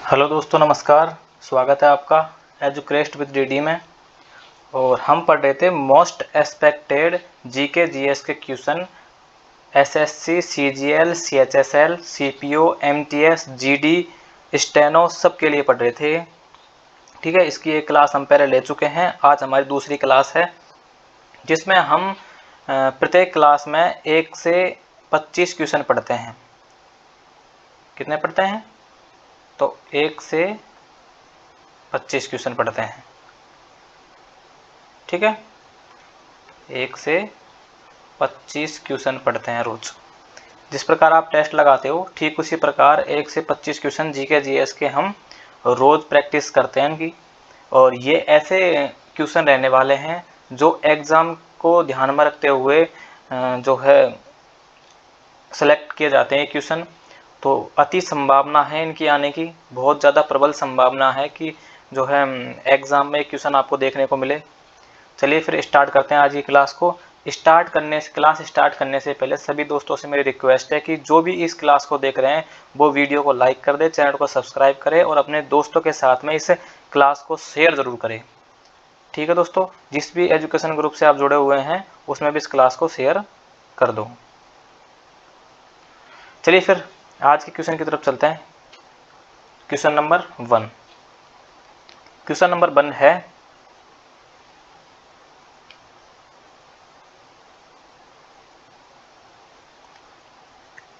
Hello दोस्तों, नमस्कार। स्वागत है आपका एजुक्रेस्ट विद डीडी में। और हम पढ़ रहे थे मोस्ट एक्सपेक्टेड जीके जीएस के question SSC, CGL, CHSL, CPO, MTS, GD, steno सब के लिए पढ़ रहे थे। ठीक है, इसकी एक क्लास हम पहले ले चुके हैं। आज हमारी दूसरी क्लास है जिसमें हम प्रत्येक क्लास में 1 से 25 क्वेश्चन पढ़ते हैं। कितने पढ़ते हैं? तो 1 से 25 क्वेश्चन पढ़ते हैं। ठीक है, 1 से 25 क्वेश्चन पढ़ते हैं रोज। जिस प्रकार आप टेस्ट लगाते हो ठीक उसी प्रकार 1 से 25 क्वेश्चन जीके जीएस के हम रोज प्रैक्टिस करते हैं इनकी। और ये ऐसे क्वेश्चन रहने वाले हैं जो एग्ज़ाम को ध्यान में रखते हुए जो है सेलेक्ट किए जाते हैं क्वेश्चन। तो अति संभावना है इनकी आने की, बहुत ज़्यादा प्रबल संभावना है कि जो है एग्ज़ाम में क्वेश्चन आपको देखने को मिले। चलिए फिर स्टार्ट करते हैं आज की क्लास को। क्लास स्टार्ट करने से पहले सभी दोस्तों से मेरी रिक्वेस्ट है कि जो भी इस क्लास को देख रहे हैं वो वीडियो को लाइक कर दे, चैनल को सब्सक्राइब करें और अपने दोस्तों के साथ में इस क्लास को शेयर ज़रूर करें। ठीक है दोस्तों, जिस भी एजुकेशन ग्रुप से आप जुड़े हुए हैं उसमें भी इस क्लास को शेयर कर दो। चलिए फिर आज के क्वेश्चन की तरफ चलते हैं। Question number 1। क्वेश्चन नंबर 1 है,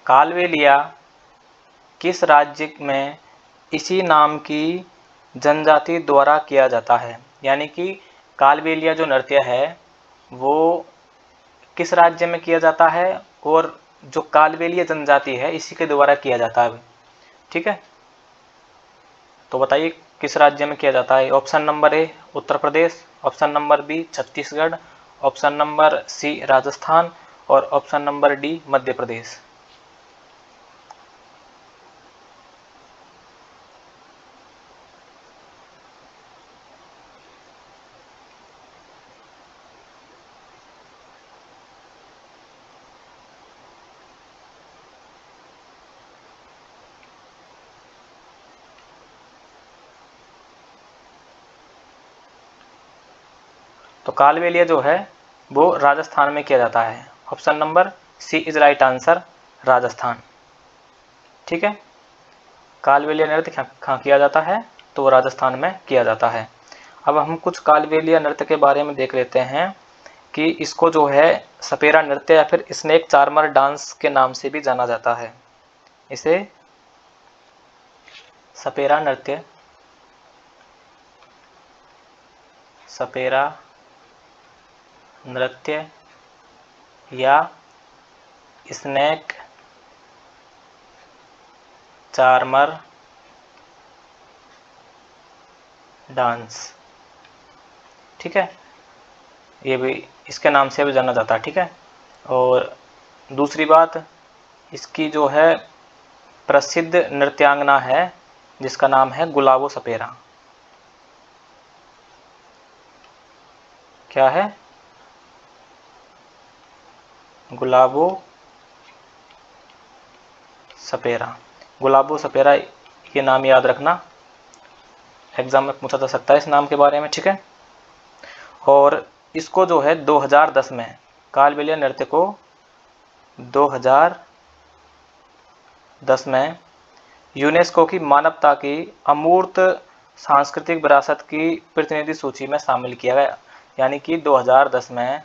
कालबेलिया किस राज्य में इसी नाम की जनजाति द्वारा किया जाता है? यानी कि कालबेलिया जो नृत्य है वो किस राज्य में किया जाता है और जो कालबेलिया जनजाति है इसी के द्वारा किया जाता है। ठीक है, तो बताइए किस राज्य में किया जाता है। Option number A Uttar Pradesh, option number B Chhattisgarh, option number C Rajasthan और option number D Madhya Pradesh. तो कालबेलिया जो है वो राजस्थान में किया जाता है। Option number C is right answer, Rajasthan. ठीक है, कालबेलिया नृत्य कहाँ किया जाता है? तो वो राजस्थान में किया जाता है। अब हम कुछ कालबेलिया नृत्य के बारे में देख लेते हैं कि इसको जो है सपेरा नृत्य या फिर स्नेक चार्मर डांस के नाम से भी जाना जाता है। इसे सपेरा नृत्य, सपेरा नृत्य या स्नेक चार्मर डांस, ठीक है, ये भी इसके नाम से भी जाना जाता है। ठीक है, और दूसरी बात, इसकी जो है प्रसिद्ध नृत्यांगना है जिसका नाम है गुलाबो सपेरा। क्या है? गुलाबो सपेरा। गुलाबो सपेरा ये नाम याद रखना, एग्जाम में पूछा जा सकता है इस नाम के बारे में। ठीक है, और इसको जो है 2010 में कालबेलिया नृत्य को 2010 में यूनेस्को की मानवता की अमूर्त सांस्कृतिक विरासत की प्रतिनिधि सूची में शामिल किया गया। यानी कि 2010 में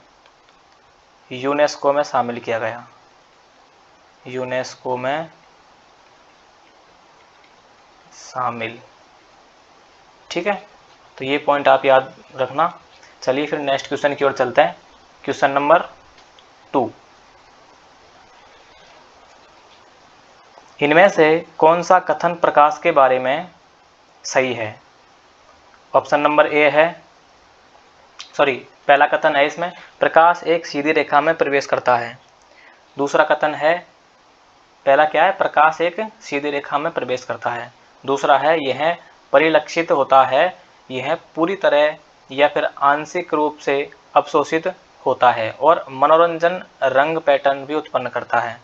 यूनेस्को में शामिल किया गया। यूनेस्को में शामिल। ठीक है, तो ये पॉइंट आप याद रखना। चलिए फिर नेक्स्ट क्वेश्चन की ओर चलते हैं। Question number 2। इनमें से कौन सा कथन प्रकाश के बारे में सही है? ऑप्शन नंबर ए है, पहला कथन है इसमें, प्रकाश एक सीधी रेखा में प्रवेश करता है। दूसरा कथन है, पहला क्या है? प्रकाश एक सीधी रेखा में प्रवेश करता है। दूसरा है, यह परिलक्षित होता है, यह पूरी तरह या फिर आंशिक रूप से अवशोषित होता है और मनोरंजन रंग पैटर्न भी उत्पन्न करता है।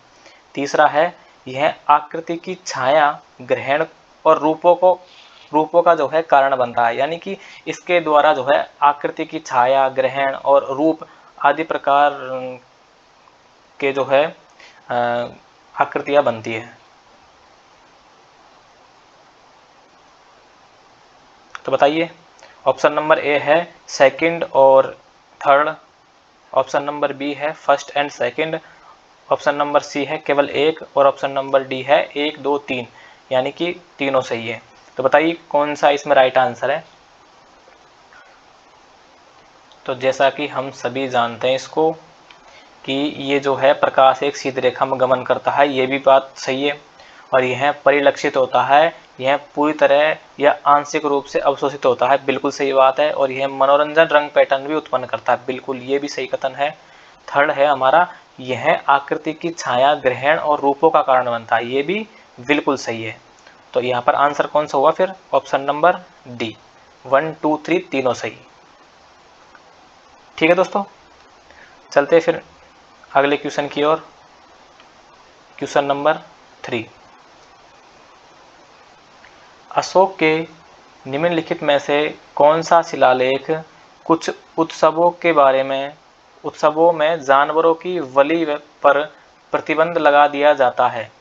तीसरा है, यह आकृति की छाया ग्रहण और रूपों का जो है कारण बनता है। यानी कि इसके द्वारा जो है आकृति की छाया, ग्रहण और रूप आदि प्रकार के जो है आकृतियां बनती है। तो बताइए, ऑप्शन नंबर ए है सेकंड और थर्ड, ऑप्शन नंबर बी है first and second, option number C है केवल एक, और ऑप्शन नंबर डी है 1 2 3, यानी कि तीनों सही है। तो बताइए कौन सा इसमें राइट आंसर है। तो जैसा कि हम सभी जानते हैं इसको कि ये जो है प्रकाश एक सीधी रेखा में गमन करता है, ये भी बात सही है। और यह परिलक्षित होता है, यह पूरी तरह या आंशिक रूप से अवशोषित होता है, बिल्कुल सही बात है। और यह मनोरंजन रंग पैटर्न भी उत्पन्न करता है, बिल्कुल ये भी सही कथन है। थर्ड है हमारा, यह आकृति की छाया, ग्रहण और रूपों का कारण बनता है, ये भी बिल्कुल सही है। तो यहाँ पर आंसर कौन सा हुआ फिर, ऑप्शन नंबर डी, 1 2 3 तीनों सही। ठीक है दोस्तों, चलते फिर अगले क्वेश्चन की ओर। क्वेश्चन नंबर 3, अशोक के निम्नलिखित में से कौन सा शिलालेख कुछ उत्सवों में जानवरों की बलि पर प्रतिबंध लगा दिया जाता है।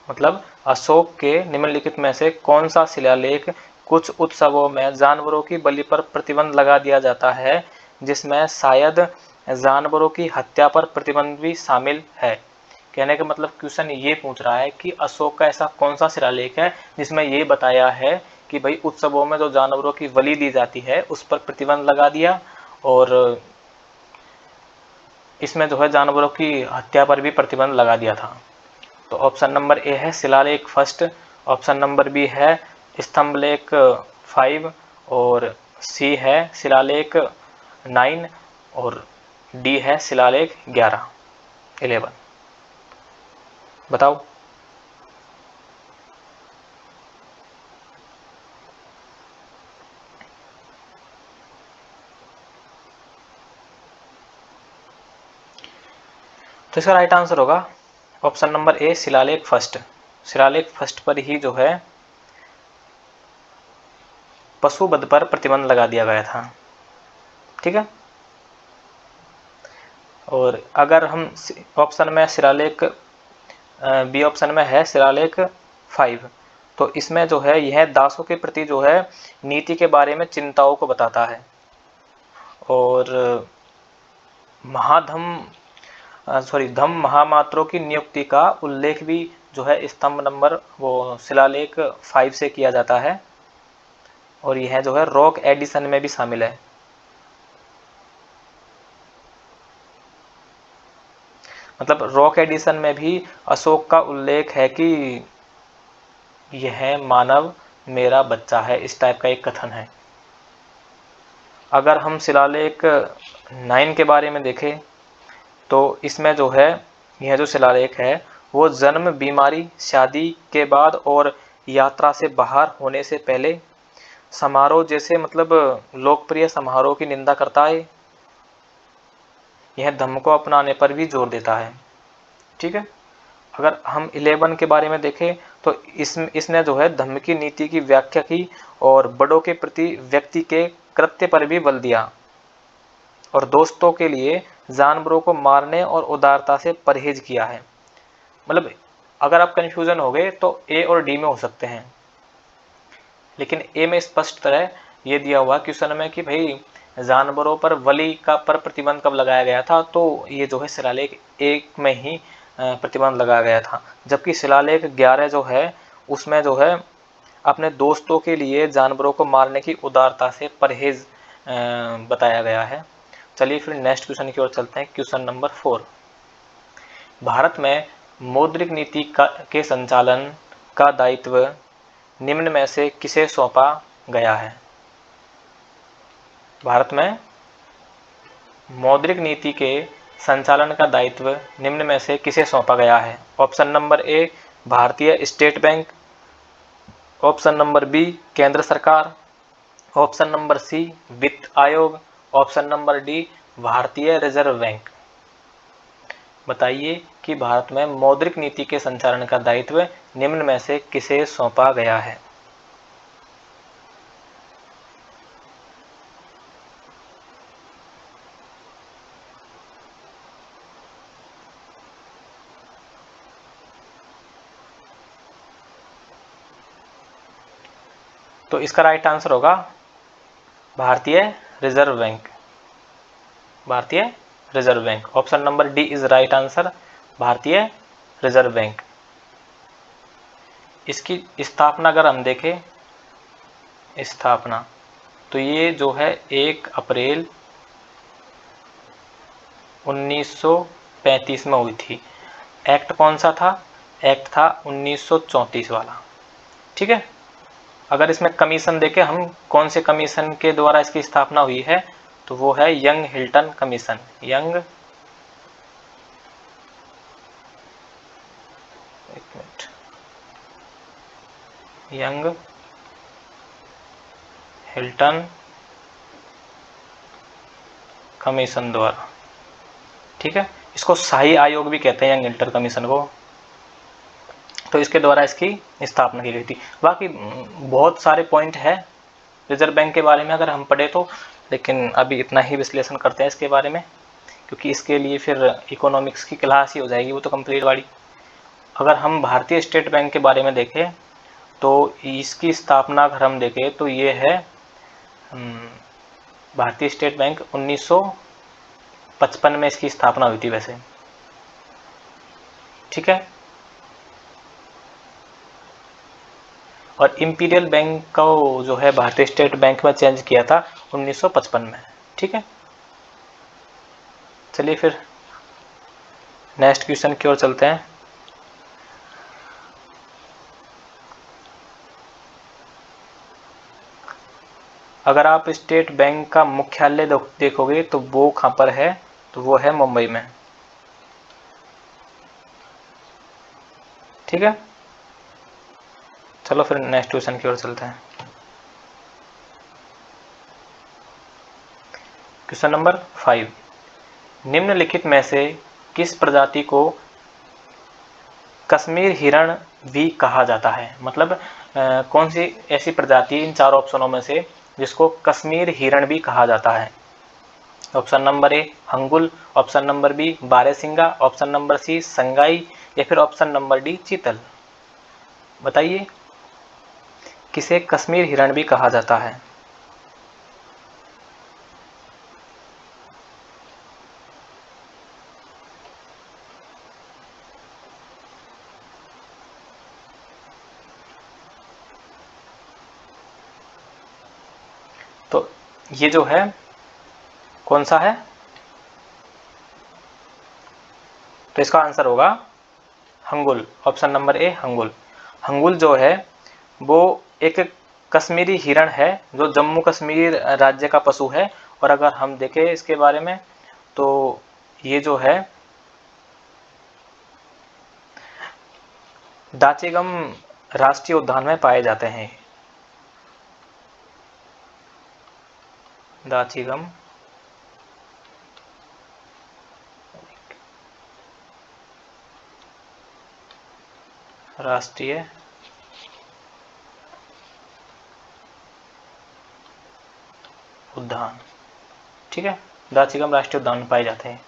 मतलब अशोक के निम्नलिखित में से कौन सा शिलालेख कुछ उत्सवों में जानवरों की बलि पर प्रतिबंध लगा दिया जाता है, जिसमें शायद जानवरों की हत्या पर प्रतिबंध भी शामिल है। कहने का मतलब क्वेश्चन ये पूछ रहा है कि अशोक का ऐसा कौन सा शिलालेख है जिसमें ये बताया है कि भाई उत्सवों में जो जानवरों की बलि दी जाती है उस पर प्रतिबंध लगा दिया, और इसमें जो है जानवरों की हत्या पर भी प्रतिबंध लगा दिया था। तो ऑप्शन नंबर ए है शिलालेख फर्स्ट, ऑप्शन नंबर बी है स्तंभलेख 5, और सी है शिलालेख 9, और डी है शिलालेख 11। बताओ। तो इसका राइट आंसर होगा ऑप्शन नंबर ए शिलालेख फर्स्ट। शिलालेख फर्स्ट पर ही जो है पशुवध पर प्रतिबंध लगा दिया गया था। ठीक है, और अगर हम ऑप्शन में शिलालेख बी ऑप्शन में है शिलालेख 5, तो इसमें जो है यह दासों के प्रति जो है नीति के बारे में चिंताओं को बताता है। और धम महामात्रों की नियुक्ति का उल्लेख भी जो है स्तंभ नंबर वो शिलालेख 5 से किया जाता है, और यह जो है रॉक एडिशन में भी शामिल है। मतलब रॉक एडिशन में भी अशोक का उल्लेख है कि यह मानव मेरा बच्चा है, इस टाइप का एक कथन है। अगर हम शिलालेख 9 के बारे में देखें तो इसमें जो है यह जो शिलालेख है वो जन्म, बीमारी, शादी के बाद और यात्रा से बाहर होने से पहले समारोह जैसे मतलब लोकप्रिय समारोह की निंदा करता है। यह धम्म को अपनाने पर भी जोर देता है। ठीक है, अगर हम 11 के बारे में देखें तो इसने जो है धम्म की नीति की व्याख्या की और बड़ों के प्रति व्यक्ति के कृत्य पर भी बल दिया, और दोस्तों के लिए जानवरों को मारने और उदारता से परहेज किया है। मतलब अगर आप कन्फ्यूजन हो गए तो ए और डी में हो सकते हैं, लेकिन ए में स्पष्ट तरह ये दिया हुआ क्वेश्चन में कि भाई जानवरों पर बलि का पर प्रतिबंध कब लगाया गया था, तो ये जो है शिलालेख 1 में ही प्रतिबंध लगाया गया था। जबकि शिलालेख 11 जो है उसमें जो है अपने दोस्तों के लिए जानवरों को मारने की उदारता से परहेज बताया गया है। चलिए फिर नेक्स्ट क्वेश्चन की ओर चलते हैं। क्वेश्चन नंबर 4, भारत में मौद्रिक नीति के संचालन का दायित्व निम्न में से किसे सौंपा गया है। भारत में मौद्रिक नीति के संचालन का दायित्व निम्न में से किसे सौंपा गया है। Option number A Bharatiya State Bank, option number B केंद्र सरकार, ऑप्शन नंबर सी वित्त आयोग, option number D Bharatiya Reserve Bank. बताइए कि भारत में मौद्रिक नीति के संचालन का दायित्व निम्न में से किसे सौंपा गया है। तो इसका राइट आंसर होगा भारतीय रिजर्व बैंक। भारतीय Reserve bank, option number D is right answer, भारतीय रिजर्व बैंक। इसकी स्थापना अगर हम देखें, स्थापना तो ये जो है 1 अप्रैल 1935 में हुई थी। एक्ट कौन सा था? एक्ट था 1934 वाला। ठीक है। अगर इसमें कमीशन देखें हम, कौन से कमीशन के द्वारा इसकी स्थापना हुई है, तो वो है young Hilton commission. Young Hilton commission द्वारा। ठीक है। इसको शाही आयोग भी कहते हैं, यंग हिल्टन कमीशन को। तो इसके द्वारा इसकी स्थापना की गई थी। बाकी बहुत सारे पॉइंट है रिजर्व बैंक के बारे में अगर हम पढ़े तो, लेकिन अभी इतना ही विश्लेषण करते हैं इसके बारे में, क्योंकि इसके लिए फिर इकोनॉमिक्स की क्लास ही हो जाएगी वो तो कंप्लीट वाली। अगर हम भारतीय स्टेट बैंक के बारे में देखें तो इसकी स्थापना अगर हम देखें तो ये है भारतीय स्टेट बैंक 1955 में इसकी स्थापना हुई थी वैसे। ठीक है। और इंपीरियल बैंक को जो है भारतीय स्टेट बैंक में चेंज किया था 1955 में। ठीक है। चलिए फिर नेक्स्ट क्वेश्चन की ओर चलते हैं। अगर आप स्टेट बैंक का मुख्यालय देखोगे तो वो कहाँ पर है, तो वो है मुंबई में। ठीक है। चलो फिर नेक्स्ट क्वेश्चन की ओर चलते हैं। क्वेश्चन नंबर 5, निम्नलिखित में से किस प्रजाति को कश्मीर हिरण भी कहा जाता है? मतलब कौन सी ऐसी प्रजाति इन 4 ऑप्शनों में से जिसको कश्मीर हिरण भी कहा जाता है? Option number A hangul, option number B barasingha, option number C sangai, या फिर ऑप्शन नंबर डी चीतल। बताइए किसे कश्मीर हिरण भी कहा जाता है? तो ये जो है कौन सा है? तो इसका आंसर होगा hangul, option number A hangul. Hangul जो है वो एक कश्मीरी हिरण है जो जम्मू कश्मीर राज्य का पशु है। और अगर हम देखें इसके बारे में तो ये जो है दाचीगम राष्ट्रीय उद्यान में पाए जाते हैं। दाचीगम राष्ट्रीय उद्यान। ठीक है। दाचीगम राष्ट्रीय उद्यान में पाए जाते हैं।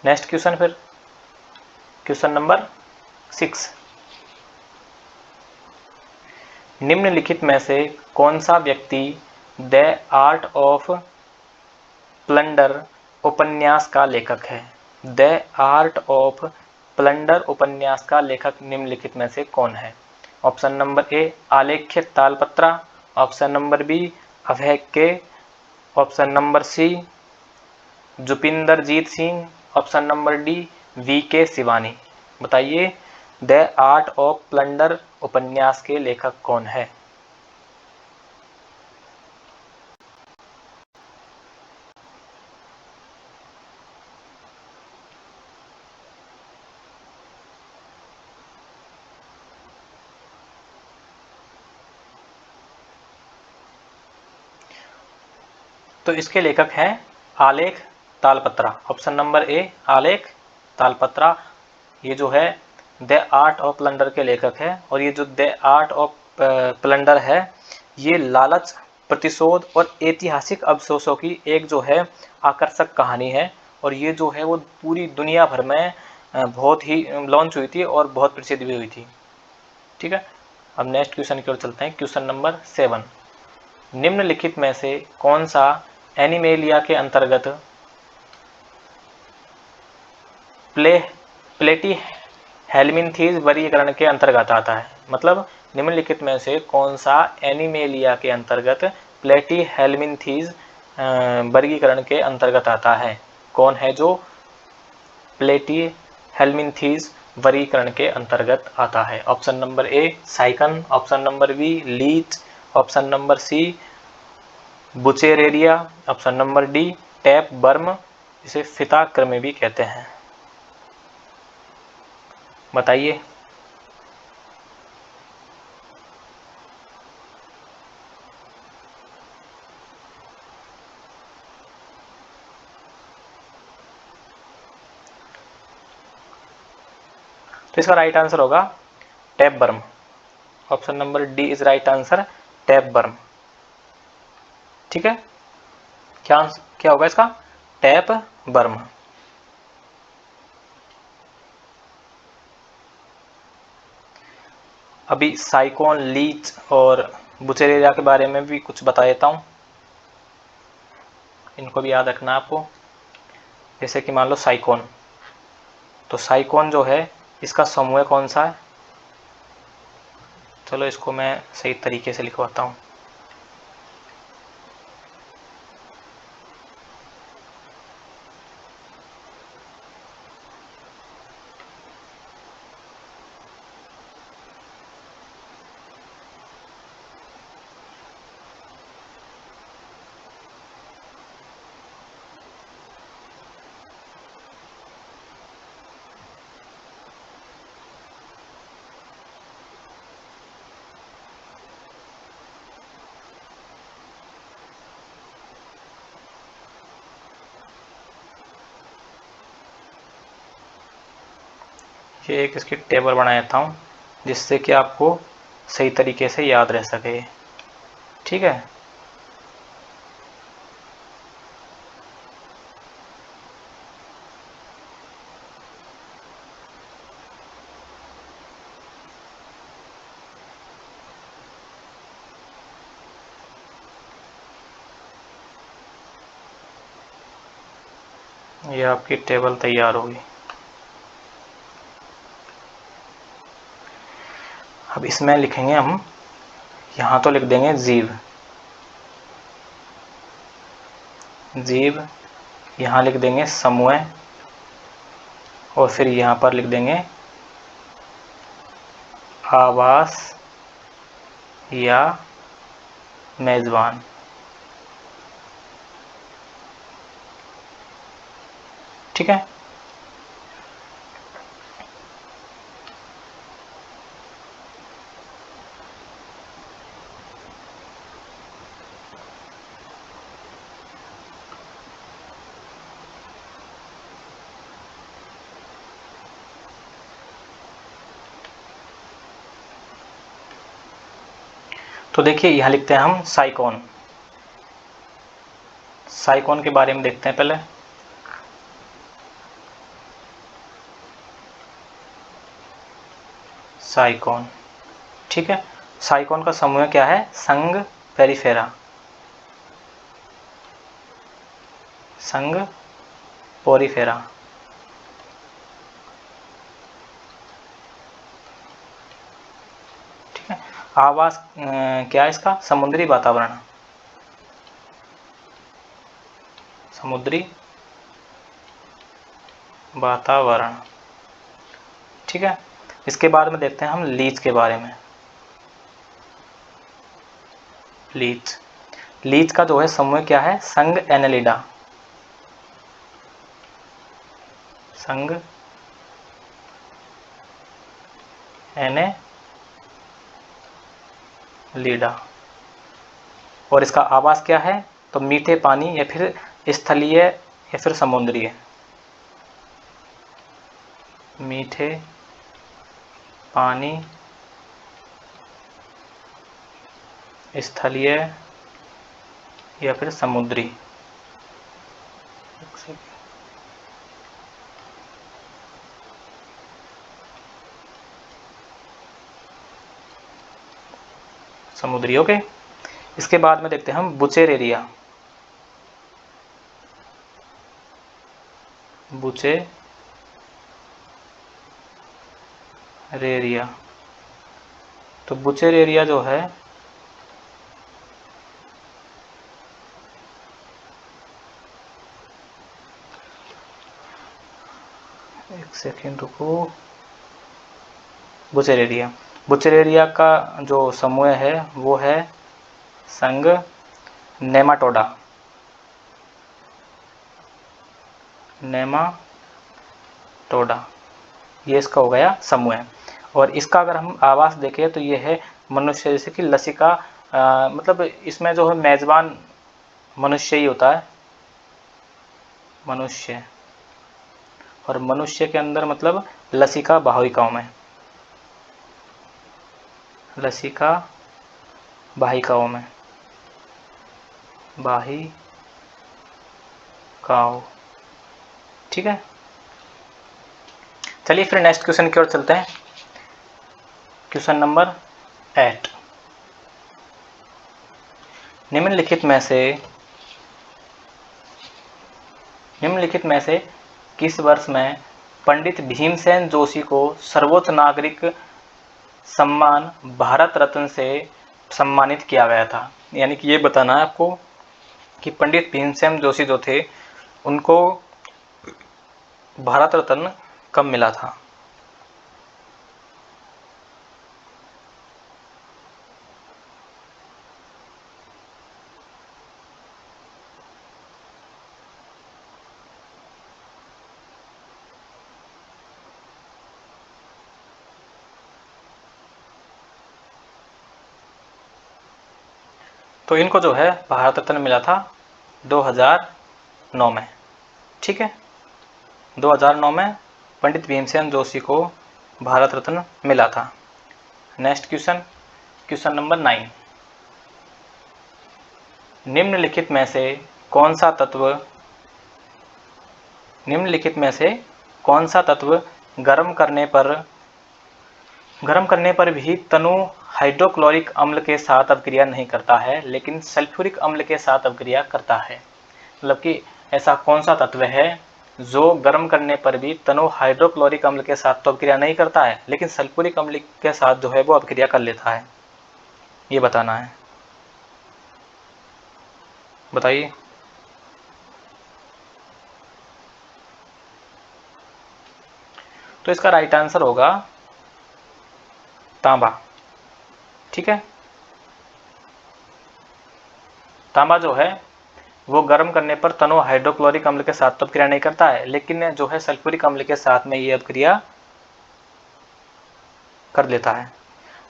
नेक्स्ट क्वेश्चन फिर क्वेश्चन नंबर 6, निम्नलिखित में से कौन सा व्यक्ति द आर्ट ऑफ प्लंडर उपन्यास का लेखक है? द आर्ट ऑफ प्लंडर उपन्यास का लेखक निम्नलिखित में से कौन है? Option number A Alekhya Talapatra, option number B Abhay K, option number C Jupinderjeet Singh, option number D V K Shivani. बताइए द आर्ट ऑफ प्लंडर उपन्यास के लेखक कौन है? तो इसके लेखक हैं आलेख तालपत्रा, ऑप्शन नंबर ए आलेख तालपत्रा, ये जो है द आर्ट ऑफ प्लंडर के लेखक है। और ये जो द आर्ट ऑफ प्लंडर है, ये लालच, प्रतिशोध और ऐतिहासिक अवशोषों की एक जो है आकर्षक कहानी है। और ये जो है वो पूरी दुनिया भर में बहुत ही लॉन्च हुई थी और बहुत प्रसिद्ध भी हुई थी। ठीक है, अब नेक्स्ट क्वेश्चन की ओर चलते हैं। क्वेश्चन नंबर 7, निम्नलिखित में से कौन सा एनिमेलिया के अंतर्गत प्लेटीहेल्मिन्थीज वर्गीकरण के अंतर्गत आता है? मतलब निम्नलिखित में से कौन सा एनिमेलिया के अंतर्गत प्लेटीहेल्मिन्थीज वर्गीकरण के अंतर्गत आता है? कौन है जो प्लेटीहेल्मिन्थीज वर्गीकरण के अंतर्गत आता है? Option number A sycon, option number B leech, option number C wuchereria, option number D tapeworm, इसे फिताक्रमी भी कहते हैं। बताइए। तो इसका राइट आंसर होगा tapeworm. Option number D is right answer, tapeworm. ठीक है, क्या होगा इसका? टैप बर्म। अभी साइकोन, लीच और बुचेरेरिया के बारे में भी कुछ बता देता हूँ, इनको भी याद रखना आपको। जैसे कि मान लो साइकोन, तो साइकोन जो है इसका समूह कौन सा है? चलो इसको मैं सही तरीके से लिखवाता हूँ। ये एक इसकी टेबल बना देता हूँ जिससे कि आपको सही तरीके से याद रह सके। ठीक है, ये आपकी टेबल तैयार होगी। अब इसमें लिखेंगे हम, यहाँ तो लिख देंगे जीव, जीव, यहाँ लिख देंगे समूह, और फिर यहाँ पर लिख देंगे आवास या मेजबान। ठीक है, तो देखिए यहाँ लिखते हैं हम साइकोन। साइकोन के बारे में देखते हैं पहले। साइकोन, ठीक है, साइकोन का समूह क्या है? संघ पेरिफेरा, संघ पोरिफेरा। ठीक है, आवास क्या है इसका? समुद्री वातावरण, समुद्री वातावरण। ठीक है, इसके बाद में देखते हैं हम लीच के बारे में। लीच, लीच का जो है समूह क्या है? संघ एनेलिडा, संघ एनेलिडा। और इसका आवास क्या है? तो मीठे पानी या फिर स्थलीय या फिर समुद्रीय। मीठे पानी, स्थलीय या फिर समुद्री। समुद्री। ओके, इसके बाद में देखते हैं हम बुचेर एरिया। बुचेर एरिया, तो बुचेर एरिया जो है एक सेकेंड रुको। बुचेर एरिया का जो समूह है वो है संघ नेमाटोडा। ये इसका हो गया समूह। और इसका अगर हम आवास देखें तो ये है मनुष्य, जैसे कि लसिका, मतलब इसमें जो है मेजबान मनुष्य ही होता है, मनुष्य। और मनुष्य के अंदर मतलब लसिका वाहिकाओं में, लसिका वाहिकाओं में, वाहिकाओं। ठीक है, चलिए फिर नेक्स्ट क्वेश्चन की ओर चलते हैं। Question number 8। निम्नलिखित में से किस वर्ष में पंडित भीमसेन जोशी को सर्वोच्च नागरिक सम्मान भारत रत्न से सम्मानित किया गया था? यानी कि ये बताना है आपको कि पंडित भीमसेन जोशी जो थे उनको भारत रत्न कब मिला था? तो इनको जो है भारत रत्न मिला था 2009 में। ठीक है, 2009 में पंडित भीमसेन जोशी को भारत रत्न मिला था। Next question, question number 9। निम्नलिखित में से कौन सा तत्व गर्म करने पर भी तनु हाइड्रोक्लोरिक अम्ल के साथ अभिक्रिया नहीं करता है लेकिन सल्फ्यूरिक अम्ल के साथ अभिक्रिया करता है? मतलब कि ऐसा कौन सा तत्व है जो गर्म करने पर भी तनु हाइड्रोक्लोरिक अम्ल के साथ तो अभिक्रिया नहीं करता है लेकिन सल्फ्यूरिक अम्ल के साथ जो है वो अभिक्रिया कर लेता है? ये बताना है, बताइए। तो इसका राइट आंसर होगा तांबा। ठीक है, तांबा जो है वो गर्म करने पर तनु हाइड्रोक्लोरिक अम्ल के साथ तो अभिक्रिया नहीं करता है लेकिन जो है सल्फ्यूरिक अम्ल के साथ में ये अभिक्रिया कर लेता है।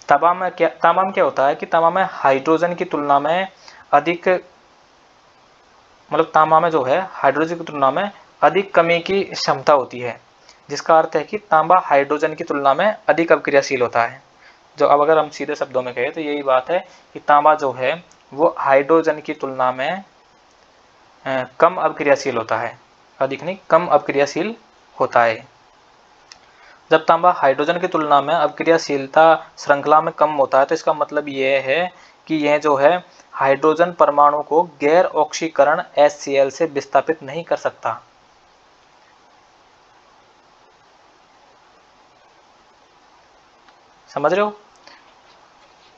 तांबा में क्या होता है कि तांबा में हाइड्रोजन की तुलना में अधिक, मतलब तांबा में जो है हाइड्रोजन की तुलना में अधिक कमी की क्षमता होती है, जिसका अर्थ है कि तांबा हाइड्रोजन की तुलना में अधिक अभिक्रियाशील होता है। जो अब अगर हम सीधे शब्दों में कहें तो यही बात है कि तांबा जो है वो हाइड्रोजन की तुलना में कम अभिक्रियाशील होता है, अधिक नहीं कम अभिक्रियाशील होता है। जब तांबा हाइड्रोजन की तुलना में अभिक्रियाशीलता श्रृंखला में कम होता है तो इसका मतलब ये है कि यह जो है हाइड्रोजन परमाणु को गैर ऑक्सीकरण HCl से विस्थापित नहीं कर सकता। समझ रहे हो?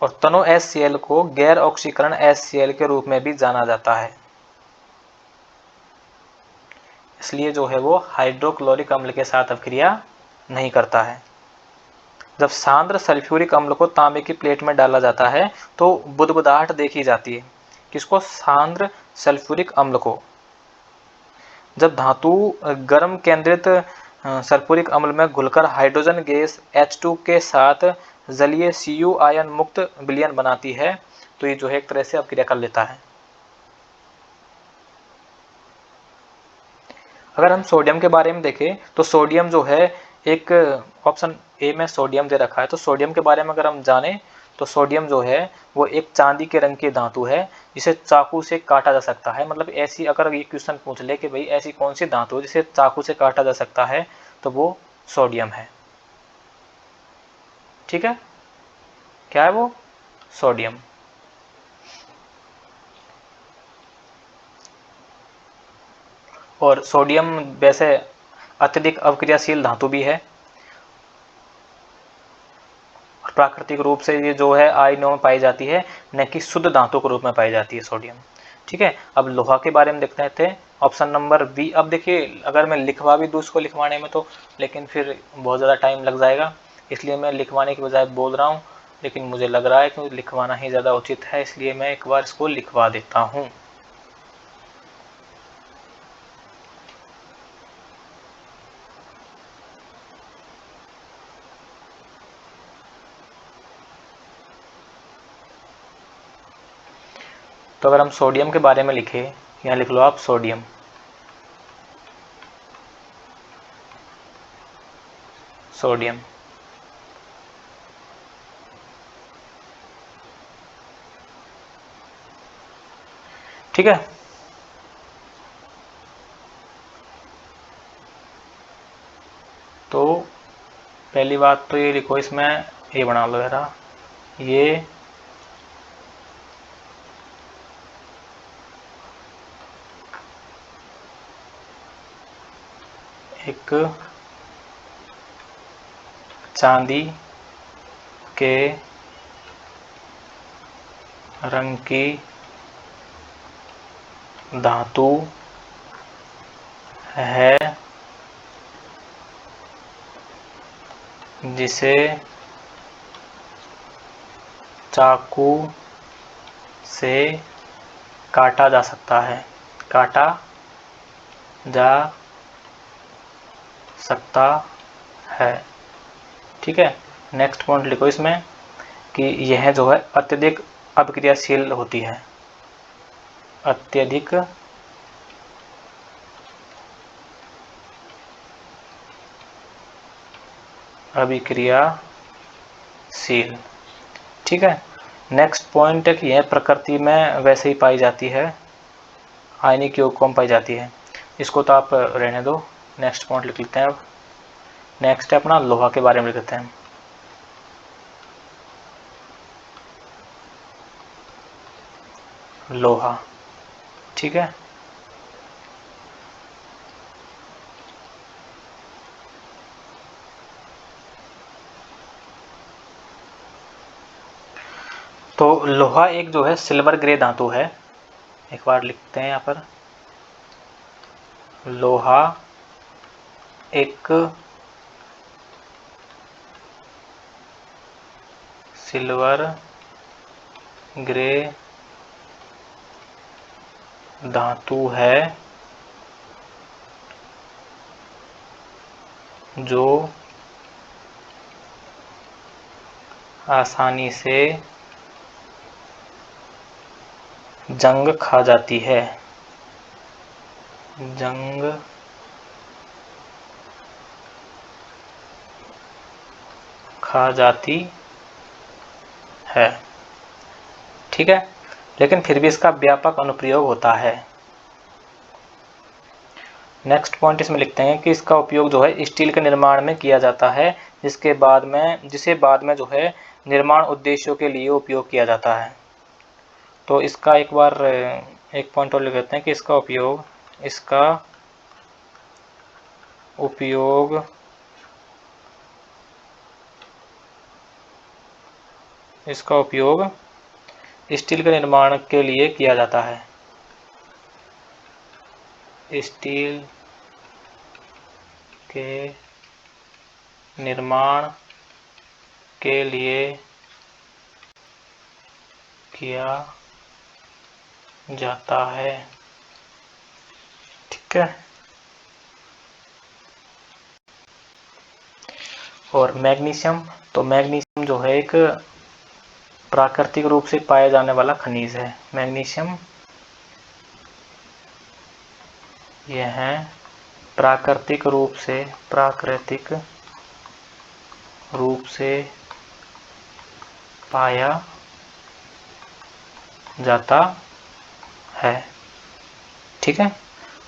और तनु HCl को गैर ऑक्सीकरण HCl के रूप में भी जाना जाता है, इसलिए जो है वो हाइड्रोक्लोरिक अम्ल के साथ अभिक्रिया नहीं करता है। जब सांद्र सल्फ्यूरिक अम्ल को तांबे की प्लेट में डाला जाता है तो बुदबुदाहट देखी जाती है। किसको? सांद्र सल्फ्यूरिक अम्ल को। जब धातु गर्म केंद्रित सल्फ्यूरिक अम्ल में घुलकर हाइड्रोजन गैस H2 के साथ जलीय Cu आयन मुक्त विलयन बनाती है तो ये जो है एक तरह से अभिक्रिया कर लेता है। अगर हम सोडियम के बारे में देखें तो सोडियम जो है एक ऑप्शन ए में सोडियम दे रखा है, तो सोडियम के बारे में अगर हम जाने तो सोडियम जो है वो एक चांदी के रंग की धातु है जिसे चाकू से काटा जा सकता है। मतलब ऐसी अगर ये क्वेश्चन पूछ ले कि भाई ऐसी कौन सी धातु है जिसे चाकू से काटा जा सकता है, तो वो सोडियम है। ठीक है, क्या है वो? सोडियम। और सोडियम वैसे अत्यधिक अवक्रियाशील धातु भी है, प्राकृतिक रूप से ये जो है आयनों में पाई जाती है, न कि शुद्ध धातु के रूप में पाई जाती है सोडियम। ठीक है, अब लोहा के बारे में देखते थे, ऑप्शन नंबर बी। अब देखिए अगर मैं लिखवा भी दूँ उसको लिखवाने में तो लेकिन फिर बहुत ज़्यादा टाइम लग जाएगा, इसलिए मैं लिखवाने की बजाय बोल रहा हूँ, लेकिन मुझे लग रहा है कि लिखवाना ही ज़्यादा उचित है, इसलिए मैं एक बार इसको लिखवा देता हूँ। तो अगर हम सोडियम के बारे में लिखे, यहाँ लिख लो आप सोडियम। सोडियम ठीक है। तो पहली बात तो ये लिखो, इसमें ये बना लो जरा, ये एक चांदी के रंग की धातु है जिसे चाकू से काटा जा सकता है, काटा जा सकता है। ठीक है, नेक्स्ट पॉइंट लिखो इसमें कि यह जो है अत्यधिक अभिक्रियाशील होती है, अत्यधिक अभिक्रियाशील। ठीक है, नेक्स्ट पॉइंट है कि यह प्रकृति में वैसे ही पाई जाती है, आयनिक यौगिकों में पाई जाती है। इसको तो आप रहने दो, नेक्स्ट पॉइंट लिख लेते हैं। अब नेक्स्ट है अपना लोहा के बारे में लिखते हैं। लोहा, ठीक है। तो लोहा एक जो है सिल्वर ग्रे धातु है, एक बार लिखते हैं यहाँ पर, लोहा एक सिल्वर ग्रे धातु है जो आसानी से जंग खा जाती है, जंग खा जाती है। ठीक है, लेकिन फिर भी इसका व्यापक अनुप्रयोग होता है। नेक्स्ट पॉइंट इसमें लिखते हैं कि इसका उपयोग जो है स्टील के निर्माण में किया जाता है, जिसे बाद में जो है निर्माण उद्देश्यों के लिए उपयोग किया जाता है। तो इसका एक बार एक पॉइंट और लिख देते हैं कि इसका उपयोग स्टील के निर्माण के लिए किया जाता है, स्टील के निर्माण के लिए किया जाता है। ठीक है, और मैग्नीशियम, तो मैग्नीशियम जो है एक प्राकृतिक रूप से पाया जाने वाला खनिज है। मैग्नीशियम यह प्राकृतिक रूप से रूप से पाया जाता है। ठीक है,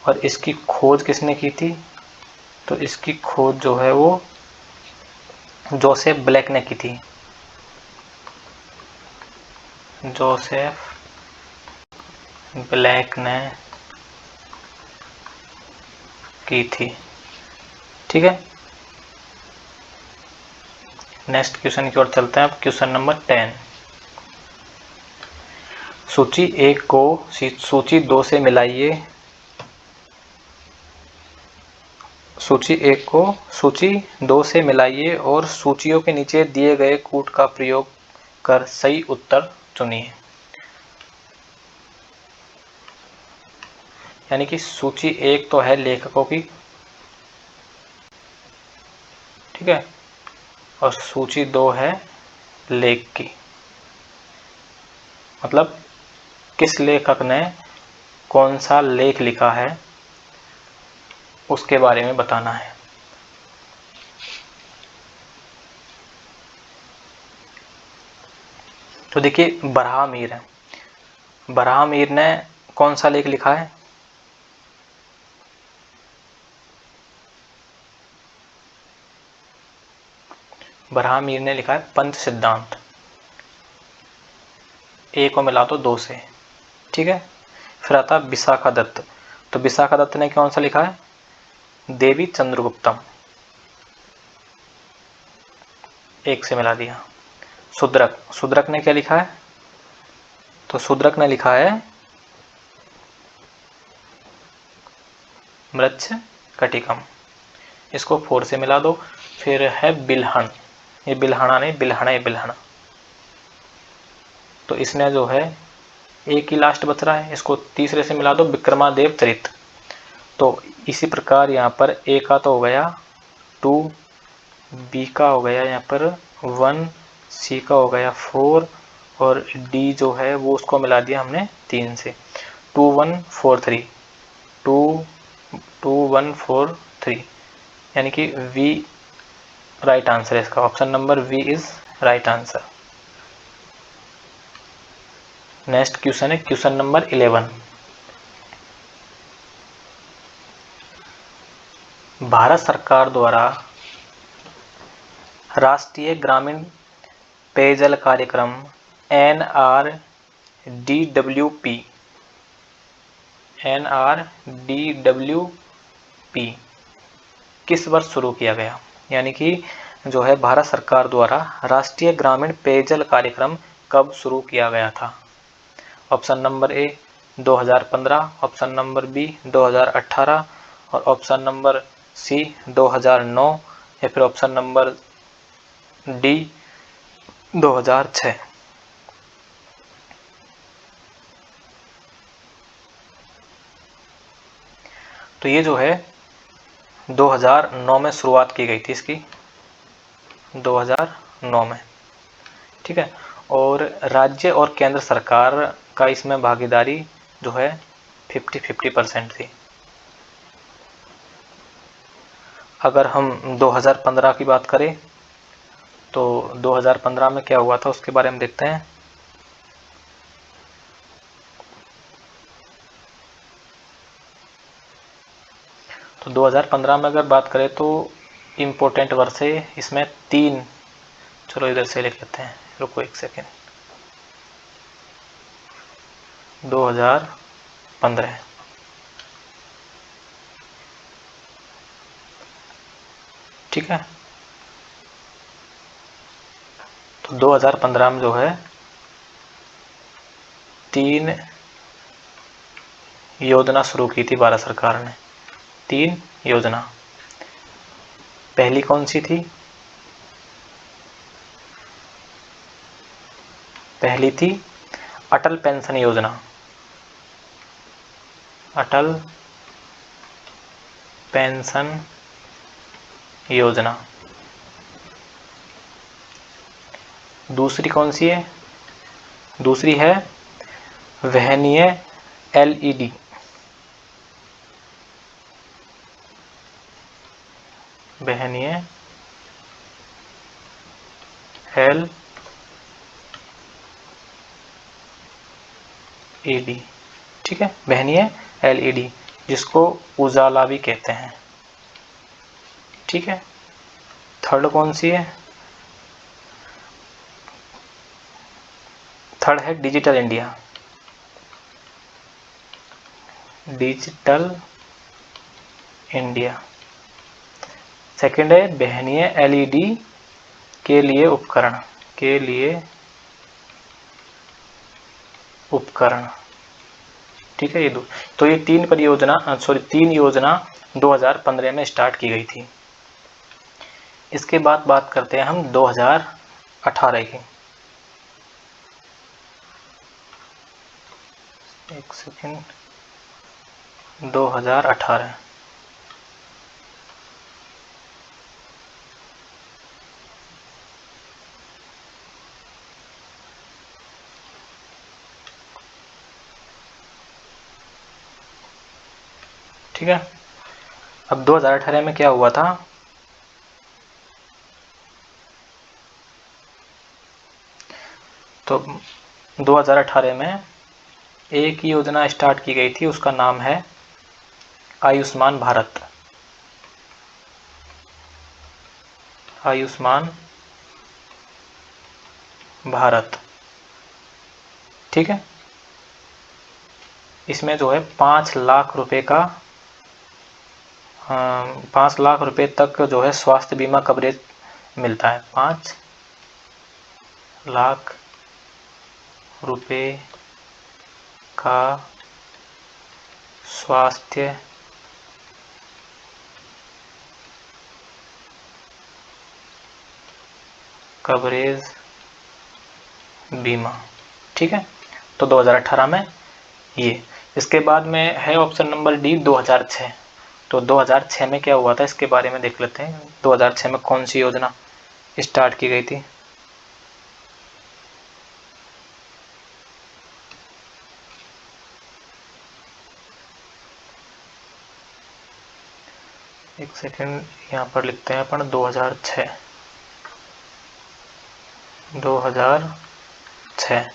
और इसकी खोज किसने की थी? तो इसकी खोज जो है वो जोसेफ ब्लैक ने की थी। जोसेफ ब्लैक ने की थी। ठीक है, नेक्स्ट क्वेश्चन की ओर चलते हैं। अब क्वेश्चन नंबर 10। सूची 1 को सूची 2 से मिलाइए। सूची 1 को सूची 2 से मिलाइए और सूचियों के नीचे दिए गए कूट का प्रयोग कर सही उत्तर चुनिए। यानी कि सूची 1 तो है लेखकों की, ठीक है, और सूची 2 है लेख की। मतलब किस लेखक ने कौन सा लेख लिखा है उसके बारे में बताना है। तो देखिए, बरहा मीर है। बरहा मीर ने कौन सा लेख लिखा है? बरहा मीर ने लिखा है पंच सिद्धांत। ए को मिला दो 2 से। ठीक है, फिर आता विशाखा दत्त। तो विशाखा दत्त ने कौन सा लिखा है? देवी चंद्रगुप्तम। 1 से मिला दिया। शूद्रक, शूद्रक ने क्या लिखा है? तो शूद्रक ने लिखा है मृच्छ कटिकम। इसको 4 से मिला दो। फिर है बिल्हण। ये बिल्हणा नहीं, बिल्हणा, बिल्हणा। तो इसने जो है एक ही लास्ट बच रहा है, इसको तीसरे से मिला दो, विक्रमादेव चरित। तो इसी प्रकार यहाँ पर ए का तो हो गया 2, बी का हो गया यहाँ पर 1, सी का हो गया 4 और डी जो है वो उसको मिला दिया हमने 3 से। 2 1 4 3, 2 2 1 4 3, यानी कि वी राइट आंसर है इसका। Option number V is right answer. Next question है क्वेश्चन नंबर 11। भारत सरकार द्वारा राष्ट्रीय ग्रामीण पेयजल कार्यक्रम NRDWP किस वर्ष शुरू किया गया? यानी कि जो है भारत सरकार द्वारा राष्ट्रीय ग्रामीण पेयजल कार्यक्रम कब शुरू किया गया था? Option number A 2015, option number B 2018 और ऑप्शन नंबर सी 2009 या फिर ऑप्शन नंबर डी 2006। तो ये जो है 2009 में शुरुआत की गई थी इसकी, 2009 में। ठीक है, और राज्य और केंद्र सरकार का इसमें भागीदारी जो है 50-50% थी। अगर हम 2015 की बात करें तो 2015 में क्या हुआ था उसके बारे में देखते हैं। तो 2015 में अगर बात करें तो इम्पोर्टेंट वर्ष है इसमें 3, चलो इधर से लिख लेते हैं, रुको 1 सेकेंड। 2015, ठीक है। तो 2015 में जो है 3 योजना शुरू की थी भारत सरकार ने। 3 योजना। पहली कौन सी थी? पहली थी अटल पेंशन योजना। अटल पेंशन योजना। दूसरी कौन सी है? दूसरी है वहनीय एलईडी। वहनीय LED, ठीक है, वहनीय LED, जिसको उजाला भी कहते हैं, ठीक है। थर्ड कौन सी है? थर्ड है digital India. Digital India. Second है वहनीय LED के लिए उपकरण, के लिए उपकरण, ठीक है। ये दो, तो ये तीन योजना 2015 में स्टार्ट की गई थी। इसके बाद बात करते हैं हम 2018 की। एक सेकेंड, 2018, ठीक है। अब 2018 में क्या हुआ था? तो 2018 में एक योजना स्टार्ट की गई थी, उसका नाम है आयुष्मान भारत। आयुष्मान भारत, ठीक है। इसमें जो है 5 लाख रुपए का 5 लाख रुपए तक जो है स्वास्थ्य बीमा कवरेज मिलता है। 5 लाख रुपए का स्वास्थ्य कवरेज बीमा, ठीक है। तो 2018 में ये। इसके बाद में है ऑप्शन नंबर डी 2006। तो 2006 में क्या हुआ था, इसके बारे में देख लेते हैं। 2006 में कौन सी योजना स्टार्ट की गई थी? एक सेकेंड, यहाँ पर लिखते हैं अपन 2006। 2006,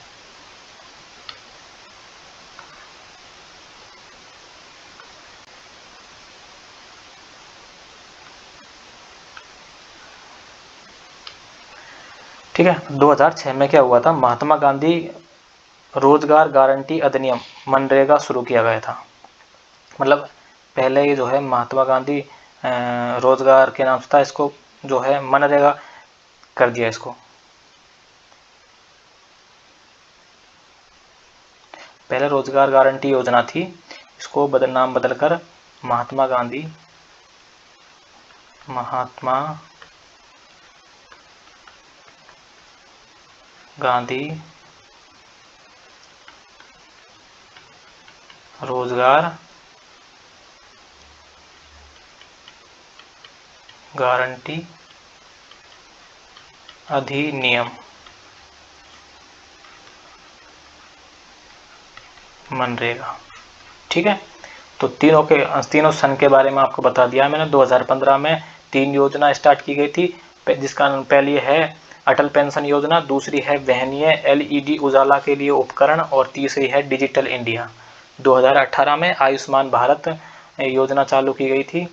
ठीक है। 2006 में क्या हुआ था, महात्मा गांधी रोजगार गारंटी अधिनियम मनरेगा शुरू किया गया था। मतलब पहले ये जो है महात्मा गांधी रोजगार के नाम से था, इसको जो है मनरेगा कर दिया इसको। पहले रोजगार गारंटी योजना थी, इसको नाम बदलकर महात्मा गांधी रोजगार गारंटी अधिनियम मनरेगा, ठीक है। तो तीनों सन के बारे में आपको बता दिया मैंने। 2015 में 3 योजना स्टार्ट की गई थी, जिसका पहली है अटल पेंशन योजना, दूसरी है वहनीय LED उजाला के लिए उपकरण, और तीसरी है डिजिटल इंडिया। 2018 में आयुष्मान भारत योजना चालू की गई थी,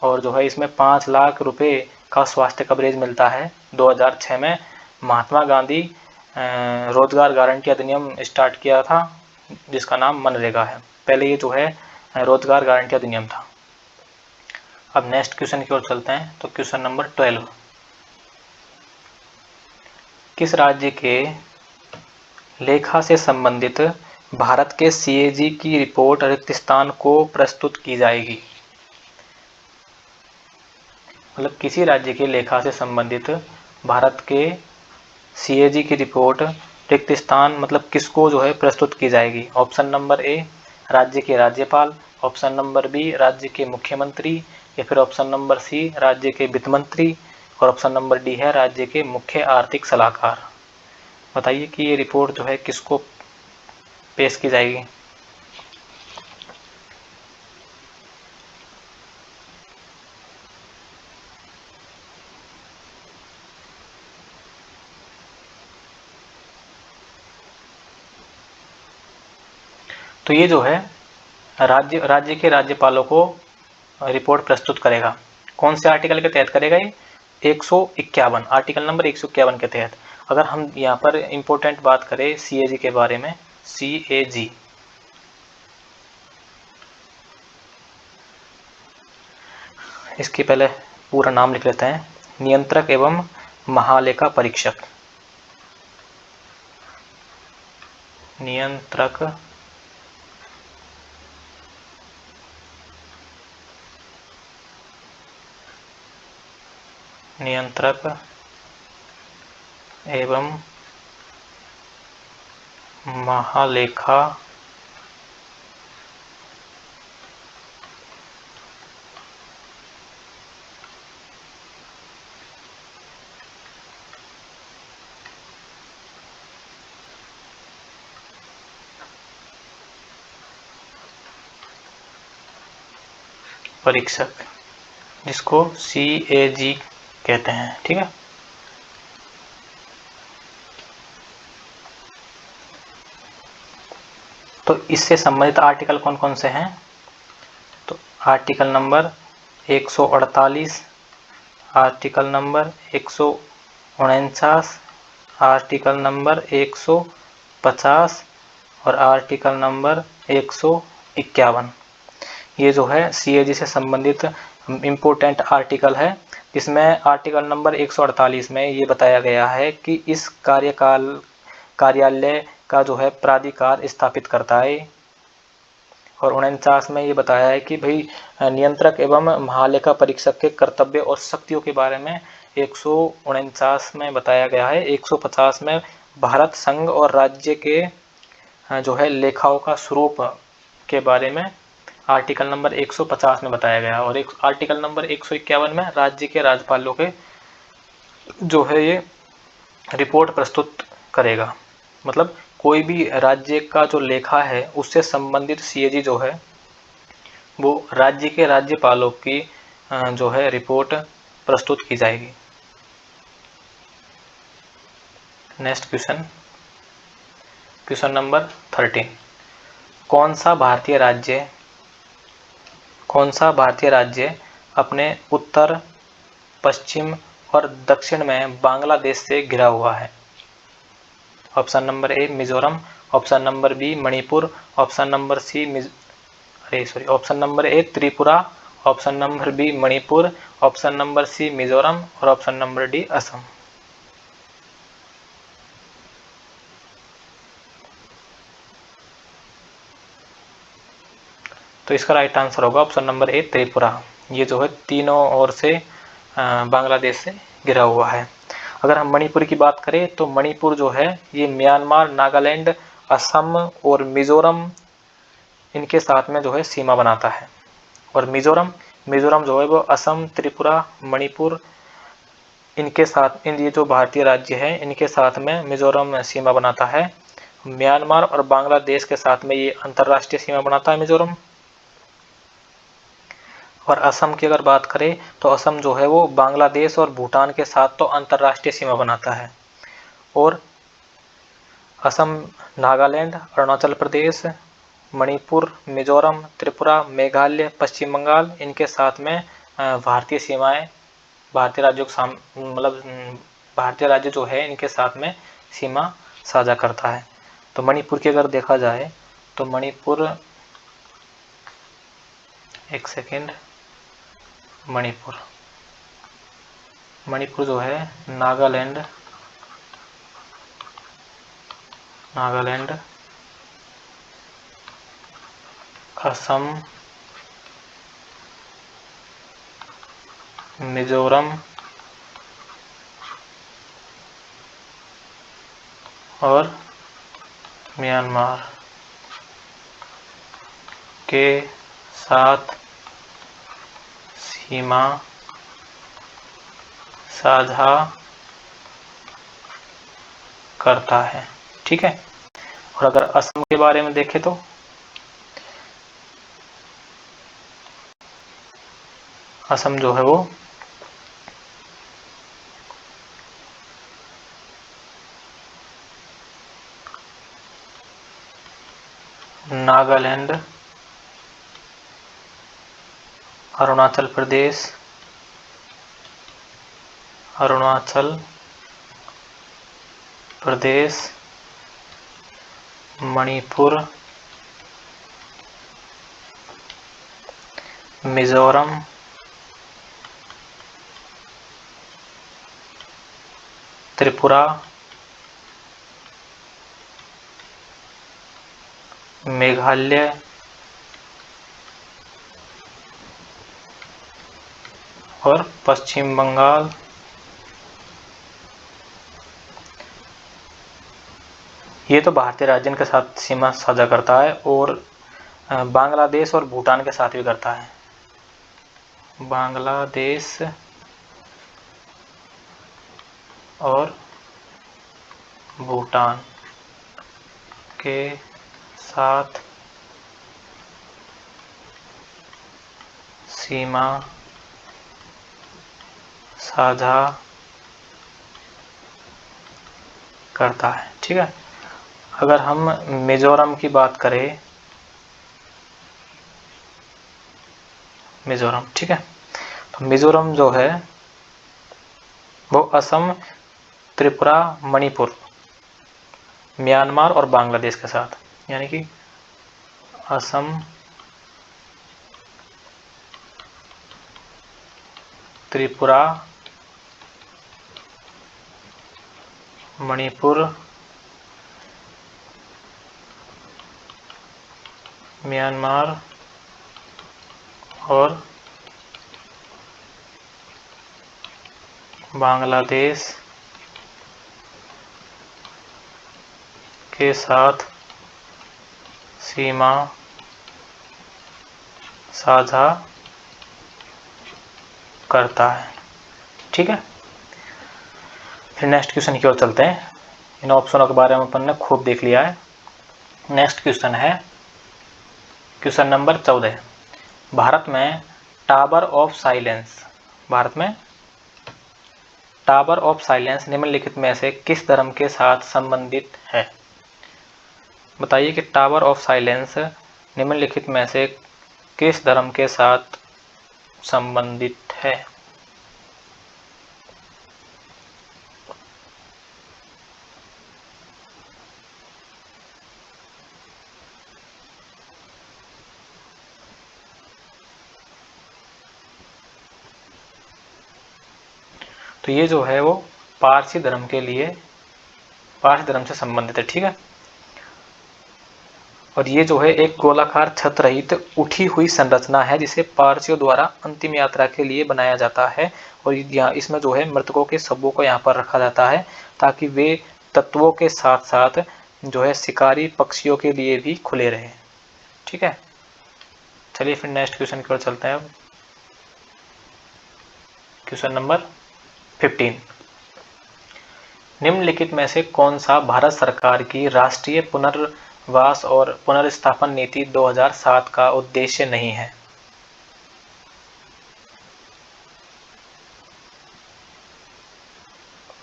और जो है इसमें 5 लाख रुपए का स्वास्थ्य कवरेज मिलता है। 2006 में महात्मा गांधी रोजगार गारंटी अधिनियम स्टार्ट किया था, जिसका नाम मनरेगा है। पहले ये जो है रोजगार गारंटी अधिनियम था। अब नेक्स्ट क्वेश्चन की ओर चलते हैं। तो क्वेश्चन नंबर 12, किस राज्य के लेखा से संबंधित भारत के CAG की रिपोर्ट रिक्त स्थान को प्रस्तुत की जाएगी? मतलब किसी राज्य के लेखा से संबंधित भारत के CAG की रिपोर्ट रिक्त स्थान मतलब किसको जो है प्रस्तुत की जाएगी? ऑप्शन नंबर ए राज्य के राज्यपाल, ऑप्शन नंबर बी राज्य के मुख्यमंत्री, या फिर ऑप्शन नंबर सी राज्य के वित्त मंत्री, और ऑप्शन नंबर डी है राज्य के मुख्य आर्थिक सलाहकार। बताइए कि ये रिपोर्ट जो है किसको पेश की जाएगी? तो ये जो है राज्य के राज्यपालों को रिपोर्ट प्रस्तुत करेगा। कौन से आर्टिकल के तहत करेगा ये? 151, आर्टिकल नंबर 151 के तहत। अगर हम यहाँ पर इम्पोर्टेंट बात करें CAG के बारे में, CAG इसके पहले पूरा नाम लिख लेते हैं, नियंत्रक एवं महालेखा परीक्षक। नियंत्रक एवं महालेखा परीक्षक, जिसको CAG कहते हैं। ठीक है, तो इससे संबंधित आर्टिकल कौन कौन से हैं? तो article number 148, article number 149, article number 150 और आर्टिकल नंबर 151। ये जो है CAG से संबंधित इम्पोर्टेंट आर्टिकल है। इसमें आर्टिकल नंबर 148 में ये बताया गया है कि इस कार्यालय का जो है प्राधिकार स्थापित करता है। और 49 में ये बताया है कि भाई नियंत्रक एवं महालेखा परीक्षक के कर्तव्य और शक्तियों के बारे में 149 में बताया गया है। 150 में भारत संघ और राज्य के जो है लेखाओं का स्वरूप के बारे में आर्टिकल नंबर 150 में बताया गया। और एक आर्टिकल नंबर 151 में राज्य के राज्यपालों के जो है ये रिपोर्ट प्रस्तुत करेगा। मतलब कोई भी राज्य का जो लेखा है उससे संबंधित CAG जो है वो राज्य के राज्यपालों की जो है रिपोर्ट प्रस्तुत की जाएगी। Next question number 13। कौन सा भारतीय राज्य अपने उत्तर, पश्चिम और दक्षिण में बांग्लादेश से घिरा हुआ है? Option number A Mizoram, option number B Manipur, option number A Tripura, option number B Manipur, option number C Mizoram और ऑप्शन नंबर D असम। तो इसका राइट आंसर होगा ऑप्शन नंबर A त्रिपुरा। ये जो है तीनों ओर से बांग्लादेश से घिरा हुआ है। अगर हम मणिपुर की बात करें तो मणिपुर जो है ये म्यांमार, नागालैंड, असम और मिजोरम इनके साथ में जो है सीमा बनाता है। और मिजोरम जो है वो असम, त्रिपुरा, मणिपुर इनके साथ ये जो भारतीय राज्य है इनके साथ में मिजोरम सीमा बनाता है। म्यांमार और बांग्लादेश के साथ में ये अंतर्राष्ट्रीय सीमा बनाता है मिजोरम। और असम की अगर बात करें तो असम जो है वो बांग्लादेश और भूटान के साथ तो अंतर्राष्ट्रीय सीमा बनाता है। और असम, नागालैंड, अरुणाचल प्रदेश, मणिपुर, मिजोरम, त्रिपुरा, मेघालय, पश्चिम बंगाल इनके साथ में भारतीय सीमाएं, भारतीय राज्य जो है इनके साथ में सीमा साझा करता है। तो मणिपुर की अगर देखा जाए तो मणिपुर, एक सेकेंड, मणिपुर जो है नागालैंड, असम, मिजोरम और म्यांमार के साथ सीमा साझा करता है। ठीक है। और अगर असम के बारे में देखें तो असम जो है वो नागालैंड, अरुणाचल प्रदेश, अरुणाचल प्रदेश, मणिपुर, मिजोरम, त्रिपुरा, मेघालय, और पश्चिम बंगाल। ये तो भारतीय राज्यों के साथ सीमा साझा करता है और बांग्लादेश और भूटान के साथ भी करता है। बांग्लादेश और भूटान के साथ सीमा साझा करता है। ठीक है। अगर हम मिजोरम की बात करें, मिजोरम, ठीक है, तो मिजोरम जो है वो असम, त्रिपुरा, मणिपुर, म्यांमार और बांग्लादेश के साथ, यानी कि असम, त्रिपुरा, मणिपुर, म्यांमार और बांग्लादेश के साथ सीमा साझा करता है। ठीक है। फिर नेक्स्ट क्वेश्चन की ओर चलते हैं। इन ऑप्शनों के बारे में अपन ने खूब देख लिया है। नेक्स्ट क्वेश्चन है क्वेश्चन नंबर 14। भारत में टावर ऑफ साइलेंस, भारत में टावर ऑफ साइलेंस निम्नलिखित में से किस धर्म के साथ संबंधित है? बताइए कि टावर ऑफ साइलेंस निम्नलिखित में से किस धर्म के साथ संबंधित है? तो ये जो है वो पारसी धर्म के लिए, पारसी धर्म से संबंधित है। ठीक है। और ये जो है एक गोलाकार छत रहित उठी हुई संरचना है जिसे पारसियों द्वारा अंतिम यात्रा के लिए बनाया जाता है। और यहाँ इसमें जो है मृतकों के शवों को यहाँ पर रखा जाता है ताकि वे तत्वों के साथ साथ जो है शिकारी पक्षियों के लिए भी खुले रहे। ठीक है। चलिए फिर नेक्स्ट क्वेश्चन की ओर चलते हैं। Question number 15। निम्नलिखित में से कौन सा भारत सरकार की राष्ट्रीय पुनर्वास और पुनर्स्थापन नीति 2007 का उद्देश्य नहीं है?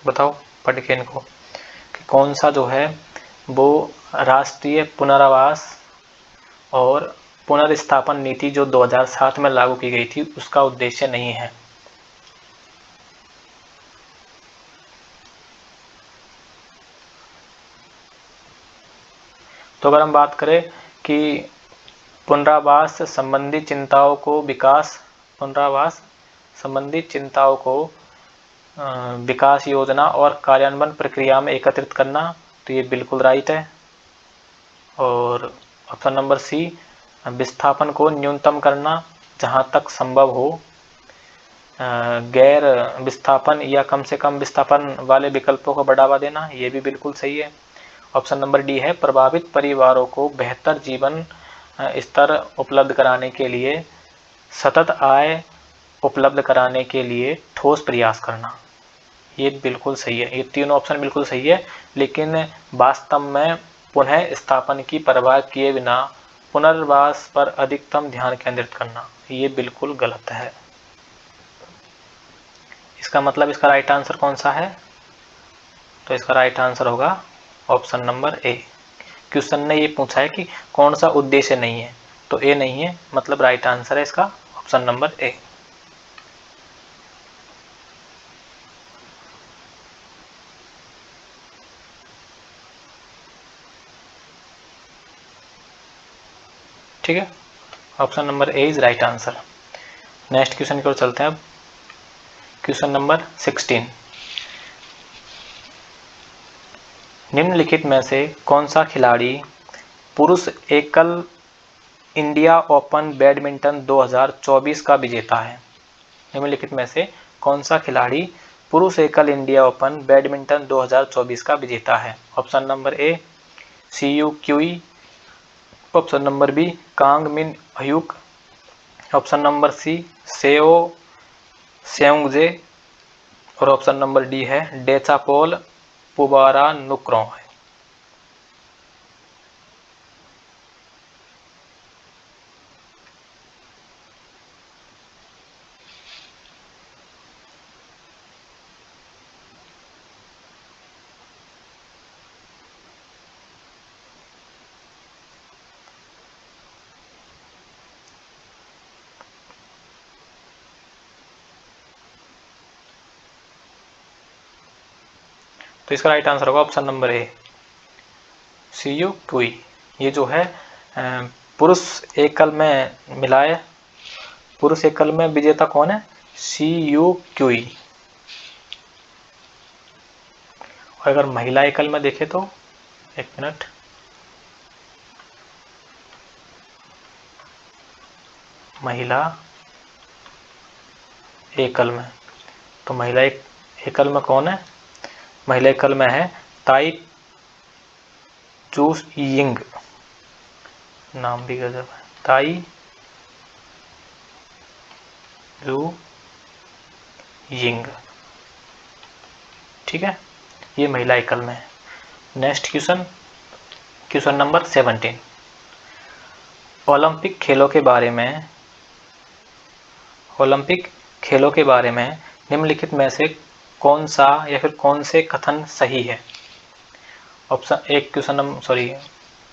बताओ पढ़ के इनको कि कौन सा जो है वो राष्ट्रीय पुनर्वास और पुनर्स्थापन नीति जो 2007 में लागू की गई थी उसका उद्देश्य नहीं है। तो अगर हम बात करें कि पुनरावास संबंधी चिंताओं को विकास, पुनरावास संबंधी चिंताओं को विकास योजना और कार्यान्वयन प्रक्रिया में एकत्रित करना, तो ये बिल्कुल राइट है। और ऑप्शन नंबर सी, विस्थापन को न्यूनतम करना जहाँ तक संभव हो, गैर विस्थापन या कम से कम विस्थापन वाले विकल्पों को बढ़ावा देना, ये भी बिल्कुल सही है। ऑप्शन नंबर डी है, प्रभावित परिवारों को बेहतर जीवन स्तर उपलब्ध कराने के लिए, सतत आय उपलब्ध कराने के लिए ठोस प्रयास करना, ये बिल्कुल सही है। ये तीनों ऑप्शन बिल्कुल सही है, लेकिन वास्तव में पुनः स्थापन की परवाह किए बिना पुनर्वास पर अधिकतम ध्यान केंद्रित करना, ये बिल्कुल गलत है। इसका मतलब इसका राइट आंसर कौन सा है? तो इसका राइट आंसर होगा ऑप्शन नंबर ए, क्वेश्चन ने ये पूछा है कि कौन सा उद्देश्य नहीं है, तो ए नहीं है, मतलब राइट आंसर है इसका ऑप्शन नंबर ए। ठीक है, option number A is right answer. Next question की ओर चलते हैं अब। क्वेश्चन नंबर 16, निम्नलिखित में से कौन सा खिलाड़ी पुरुष एकल इंडिया ओपन बैडमिंटन 2024 का विजेता है? निम्नलिखित में से कौन सा खिलाड़ी पुरुष एकल इंडिया ओपन बैडमिंटन 2024 का विजेता है? Option number A Shi Yuqi, option number B Kang Min Hyuk, option number सी सेओ सेउंगजे, और ऑप्शन नंबर डी है डेचापोल पुबारा नुक्रों है। तो इसका राइट आंसर होगा option number A Shi Yuqi. ये जो है पुरुष एकल में मिलाए, पुरुष एकल में विजेता कौन है? Shi Yuqi. और अगर महिला एकल में देखे तो, एक मिनट, महिला एकल में, तो महिला एकल में कौन है? महिला एकल में है ताई चू यिंग, नाम भी गजब है, ताई जू यिंग। ठीक है, ये महिला एकल में है। Next question, question number 17, Olympic खेलों के बारे में, ओलंपिक खेलों के बारे में निम्नलिखित में से कौन सा या फिर कौन से कथन सही है? ऑप्शन एक, क्वेश्चन नंबर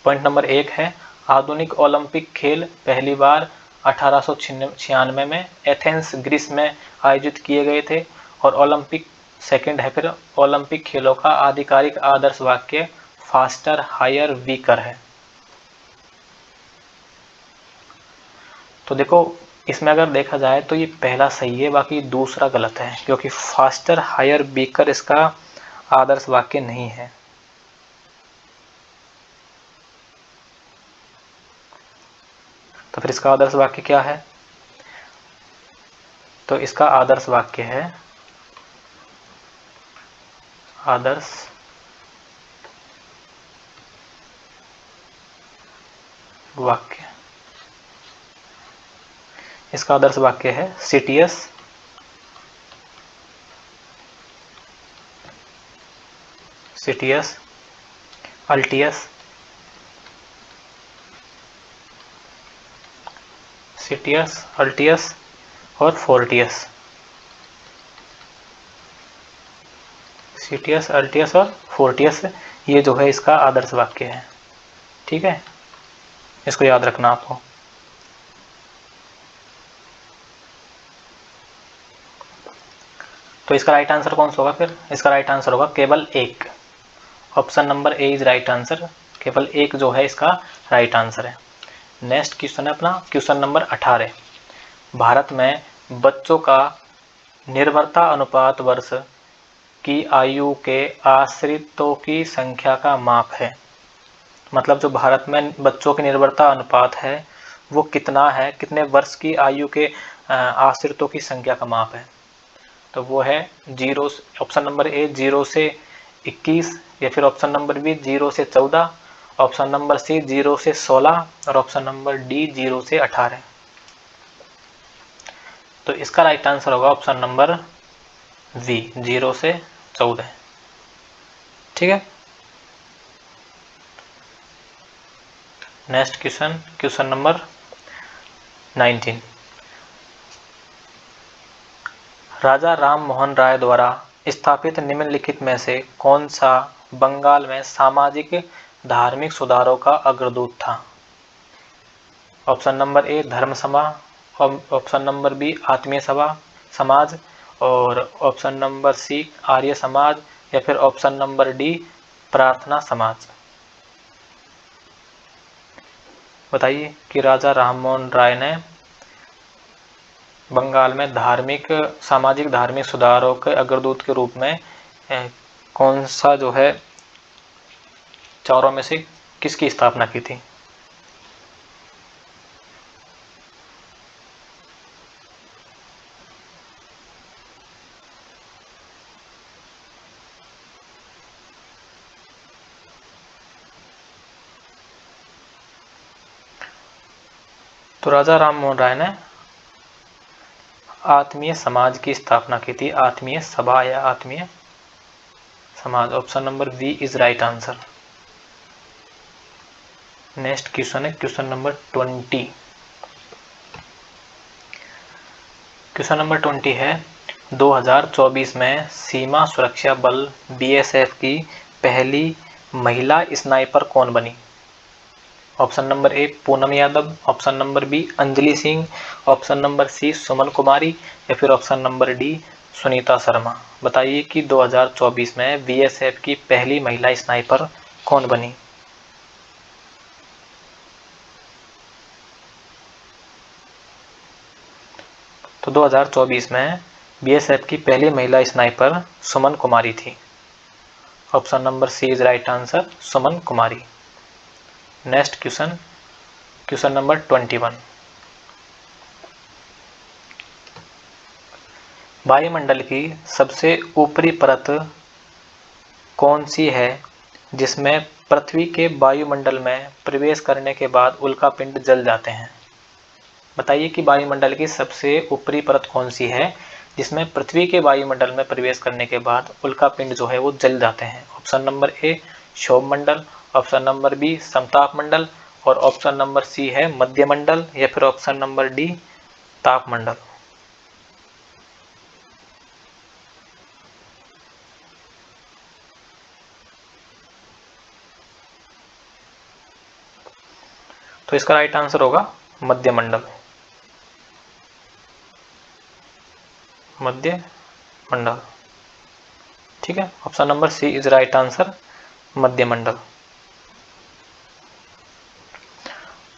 पॉइंट नंबर 1 है आधुनिक ओलंपिक खेल पहली बार 1896 में एथेंस ग्रीस में आयोजित किए गए थे। और ओलंपिक, सेकंड है फिर ओलंपिक खेलों का आधिकारिक आदर्श वाक्य फास्टर हायर वीकर है। तो देखो, इसमें अगर देखा जाए तो ये पहला सही है, बाकी दूसरा गलत है, क्योंकि फास्टर हायर वीकर इसका आदर्श वाक्य नहीं है। तो फिर इसका आदर्श वाक्य क्या है? तो इसका आदर्श वाक्य है, आदर्श वाक्य, इसका आदर्श वाक्य है सीटीएस अल्टियस, सीटीएस अल्टियस और फोर्टियस, सीटीएस अल्टियस और फोर्टियस, ये जो है इसका आदर्श वाक्य है। ठीक है, इसको याद रखना आपको। तो इसका राइट आंसर कौन सा होगा फिर? इसका राइट आंसर होगा केवल एक, option number A is right answer. केवल एक जो है इसका राइट आंसर है। नेक्स्ट क्वेश्चन है अपना क्वेश्चन नंबर 18, भारत में बच्चों का निर्भरता अनुपात वर्ष की आयु के आश्रितों की संख्या का माप है। मतलब जो भारत में बच्चों की निर्भरता अनुपात है वो कितना है, कितने वर्ष की आयु के आश्रितों की संख्या का माप है? तो वो है 0, ऑप्शन नंबर ए 0 से 21, या फिर ऑप्शन नंबर बी 0 से 14, ऑप्शन नंबर सी 0 से 16 और ऑप्शन नंबर डी 0 से 18। तो इसका राइट आंसर होगा ऑप्शन नंबर बी 0 से 14। ठीक है, नेक्स्ट क्वेश्चन, क्वेश्चन नंबर 19, राजा राम मोहन राय द्वारा स्थापित निम्नलिखित में से कौन सा बंगाल में सामाजिक धार्मिक सुधारों का अग्रदूत था? ऑप्शन नंबर ए धर्म सभा, ऑप्शन नंबर बी आत्मीय सभा समाज, और ऑप्शन नंबर सी आर्य समाज, या फिर ऑप्शन नंबर डी प्रार्थना समाज। बताइए कि राजा राममोहन राय ने बंगाल में सामाजिक धार्मिक सुधारों के अग्रदूत के रूप में कौन सा जो है चारों में से किसकी स्थापना की थी? तो राजा राममोहन राय ने आत्मीय समाज की स्थापना की थी, आत्मीय सभा या आत्मीय समाज। Option number B is right answer. Next question है क्वेश्चन नंबर 20। क्वेश्चन नंबर 20 है 2024 में सीमा सुरक्षा बल बीएसएफ की पहली महिला स्नाइपर कौन बनी? Option number A Poonam Yadav, option number B Anjali Singh, option number C Suman Kumari, या फिर option number D Sunita Sharma. बताइए कि 2024 में बीएसएफ की पहली महिला स्नाइपर कौन बनी? तो 2024 में बीएसएफ की पहली महिला स्नाइपर सुमन कुमारी थी। Option number C is right answer, Suman Kumari. Next question, question number 21। वायुमंडल की सबसे ऊपरी परत कौन सी है जिसमें पृथ्वी के वायुमंडल में प्रवेश करने के बाद उल्कापिंड जल जाते हैं? बताइए कि वायुमंडल की सबसे ऊपरी परत कौन सी है जिसमें पृथ्वी के वायुमंडल में प्रवेश करने के बाद उल्कापिंड जो है वो जल जाते हैं? ऑप्शन नंबर ए क्षोभमंडल, ऑप्शन नंबर बी समतापमंडल, और ऑप्शन नंबर सी है मध्यमंडल, या फिर ऑप्शन नंबर डी तापमंडल। तो इसका राइट आंसर होगा मध्यमंडल, मध्यमंडल। ठीक है, option number C is right answer, मध्यमंडल।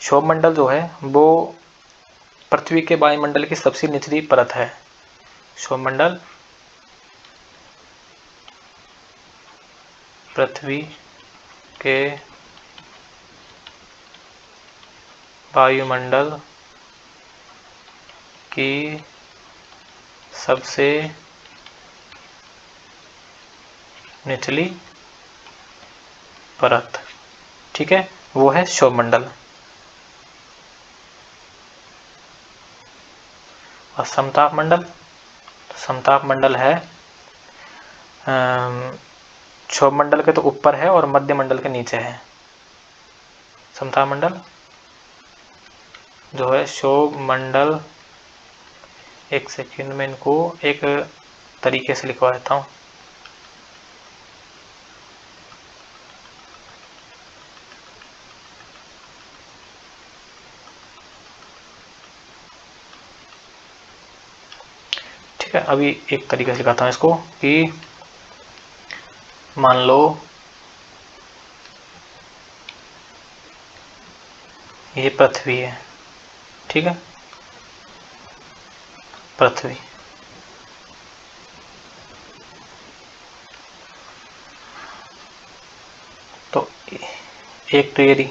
क्षोभमंडल जो है वो पृथ्वी के वायुमंडल की सबसे निचली परत है। क्षोभमंडल पृथ्वी के वायुमंडल की सबसे निचली परत, ठीक है, वो है क्षोभमंडल। और समताप मंडल है क्षोभमंडल के तो ऊपर है और मध्य मंडल के नीचे है। समताप मंडल जो है क्षोभमंडल, एक सेकंड में इनको एक तरीके से लिखवा देता हूँ। ठीक है, अभी एक तरीके से लिखाता हूँ इसको कि मान लो ये पृथ्वी है, ठीक है, पृथ्वी, तो एक तो ये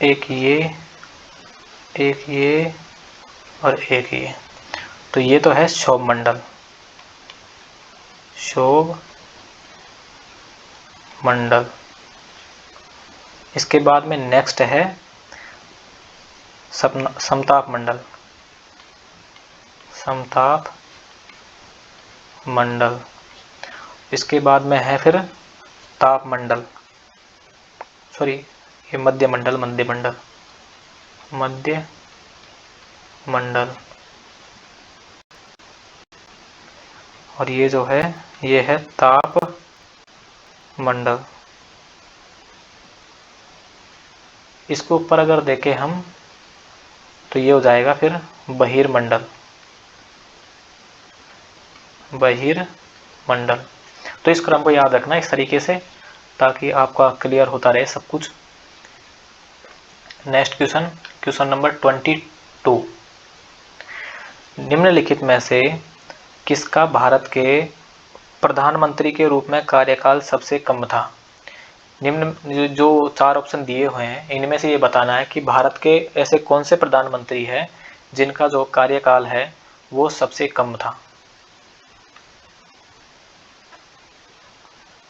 एक ये और एक ये, तो ये तो है क्षोभमंडल, क्षोभमंडल। इसके बाद में नेक्स्ट है समताप मंडल, समताप मंडल। इसके बाद में है फिर तापमंडल, सॉरी ये मध्यमंडल, मध्यमंडल। और ये जो है ये है तापमंडल। इसको ऊपर अगर देखें हम तो ये हो जाएगा फिर बहिर्मंडल। बहिर्मंडल। तो इस क्रम को याद रखना इस तरीके से ताकि आपका क्लियर होता रहे सब कुछ। Next question, question number 22। निम्नलिखित में से किसका भारत के प्रधानमंत्री के रूप में कार्यकाल सबसे कम था? निम्न जो 4 ऑप्शन दिए हुए हैं इनमें से ये बताना है कि भारत के ऐसे कौन से प्रधानमंत्री हैं जिनका जो कार्यकाल है वो सबसे कम था।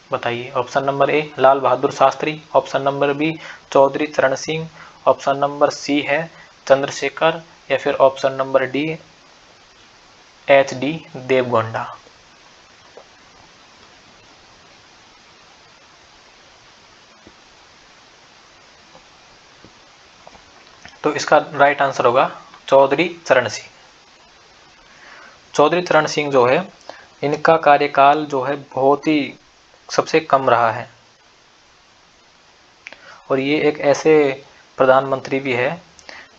बताइए। Option number A Lal Bahadur Shastri, option number B Chaudhary Charan Singh, option number C है चंद्रशेखर, या फिर option number D HD Deve Gowda. तो इसका राइट आंसर होगा चौधरी चरण सिंह। चौधरी चरण सिंह जो है इनका कार्यकाल जो है बहुत ही सबसे कम रहा है और ये एक ऐसे प्रधानमंत्री भी है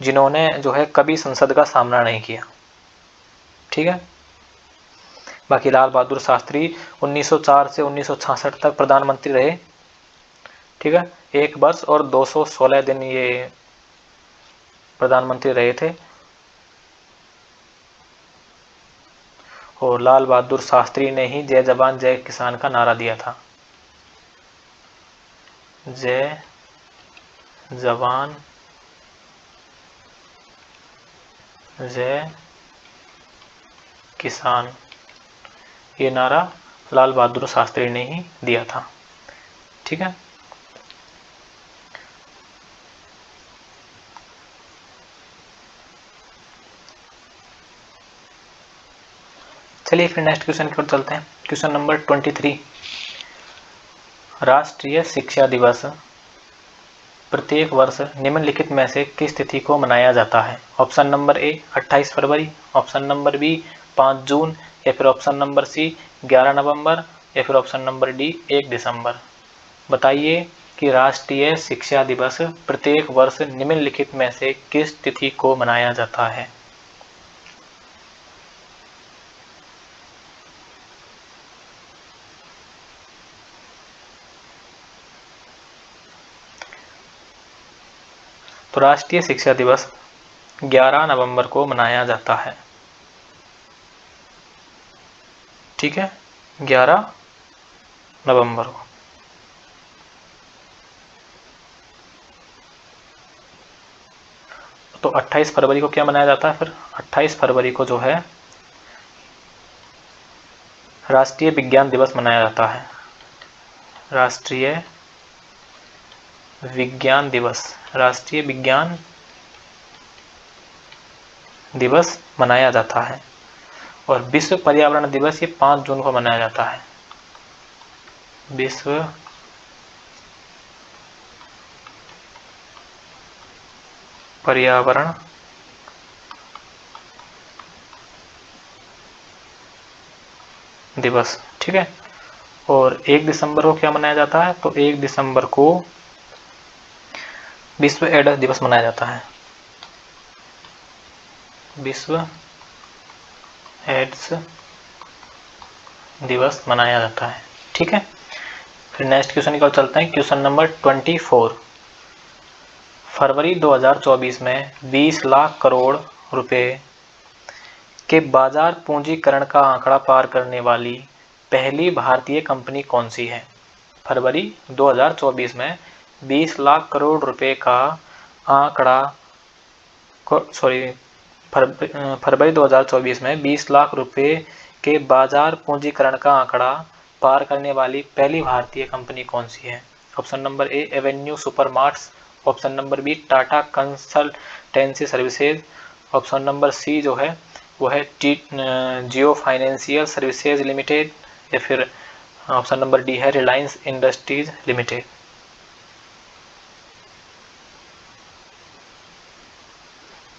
जिन्होंने जो है कभी संसद का सामना नहीं किया। ठीक है। बाकी लाल बहादुर शास्त्री 1904 से 1966 तक प्रधानमंत्री रहे। ठीक है। 1 वर्ष और 216 दिन ये प्रधानमंत्री रहे थे और लाल बहादुर शास्त्री ने ही जय जवान जय किसान का नारा दिया था। जय जवान जय किसान, ये नारा लाल बहादुर शास्त्री ने ही दिया था। ठीक है। चलिए फिर नेक्स्ट क्वेश्चन की ओर चलते हैं। Question number 23। राष्ट्रीय शिक्षा दिवस प्रत्येक वर्ष निम्नलिखित में से किस तिथि को मनाया जाता है? ऑप्शन नंबर ए 28 फरवरी, ऑप्शन नंबर बी 5 जून, या फिर ऑप्शन नंबर सी 11 नवंबर, या फिर ऑप्शन नंबर डी 1 दिसंबर। बताइए कि राष्ट्रीय शिक्षा दिवस प्रत्येक वर्ष निम्नलिखित में से किस तिथि को मनाया जाता है? तो राष्ट्रीय शिक्षा दिवस 11 नवंबर को मनाया जाता है। ठीक है। 11 नवंबर को। तो 28 फरवरी को क्या मनाया जाता है? फिर 28 फरवरी को जो है राष्ट्रीय विज्ञान दिवस मनाया जाता है। राष्ट्रीय विज्ञान दिवस, राष्ट्रीय विज्ञान दिवस मनाया जाता है। और विश्व पर्यावरण दिवस ये 5 जून को मनाया जाता है। विश्व पर्यावरण दिवस। ठीक है। और 1 दिसंबर को क्या मनाया जाता है? तो 1 दिसंबर को विश्व एड्स दिवस मनाया जाता है। विश्व एड्स दिवस मनाया जाता है। ठीक है। फिर नेक्स्ट क्वेश्चन की ओर चलते हैं। Question number 24। फरवरी 2024 में 20 लाख करोड़ रुपए के बाजार पूंजीकरण का आंकड़ा पार करने वाली पहली भारतीय कंपनी कौन सी है? फरवरी 2024 में 20 लाख करोड़ रुपए का आंकड़ा फरवरी 2024 में 20 लाख रुपए के बाजार पूंजीकरण का आंकड़ा पार करने वाली पहली भारतीय कंपनी कौन सी है? Option number A Avenue Supermarts, option number B Tata Consultancy Services, option number C जो है वो है जियो फाइनेंशियल सर्विसेज लिमिटेड, या फिर ऑप्शन नंबर डी है रिलायंस इंडस्ट्रीज लिमिटेड।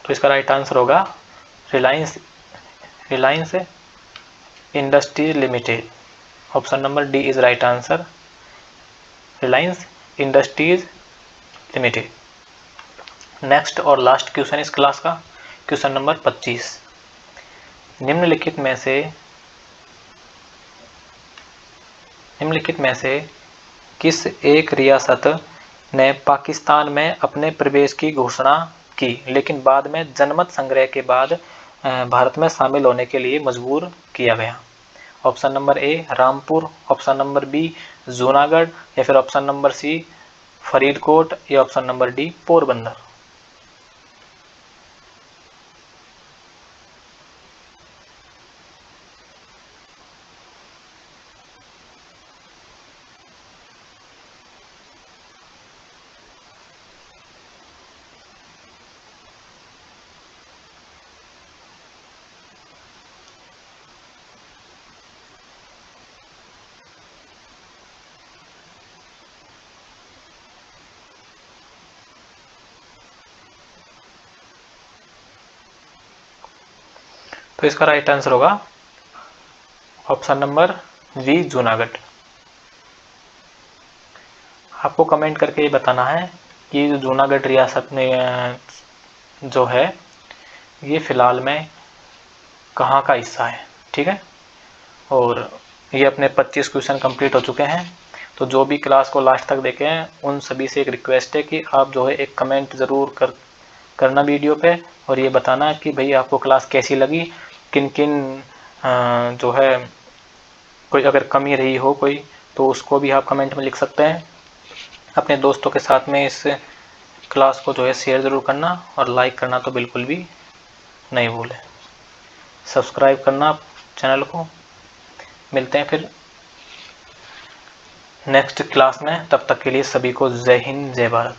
तो इसका राइट आंसर होगा Reliance industries limited. Option number D is right answer, Reliance industries limited. Next और लास्ट क्वेश्चन इस क्लास का, क्वेश्चन नंबर 25। निम्नलिखित में से किस एक रियासत ने पाकिस्तान में अपने प्रवेश की घोषणा की लेकिन बाद में जनमत संग्रह के बाद भारत में शामिल होने के लिए मजबूर किया गया? Option number A Rampur, option number B Junagadh, या फिर ऑप्शन नंबर सी फरीदकोट, या ऑप्शन नंबर डी पोरबंदर। तो इसका राइट आंसर होगा ऑप्शन नंबर वी जूनागढ़। आपको कमेंट करके ये बताना है कि जूनागढ़ रियासत में जो है ये फिलहाल में कहाँ का हिस्सा है, ठीक है। और ये अपने 25 क्वेश्चन कंप्लीट हो चुके हैं। तो जो भी क्लास को लास्ट तक देखे हैं उन सभी से एक रिक्वेस्ट है कि आप जो है एक कमेंट ज़रूर करना वीडियो पे, और ये बताना कि भाई आपको क्लास कैसी लगी, किन किन जो है कोई अगर कमी रही हो कोई, तो उसको भी आप कमेंट में लिख सकते हैं। अपने दोस्तों के साथ में इस क्लास को जो है शेयर ज़रूर करना, और लाइक करना तो बिल्कुल भी नहीं भूलें। सब्सक्राइब करना चैनल को। मिलते हैं फिर नेक्स्ट क्लास में, तब तक के लिए सभी को जय हिंद जय भारत।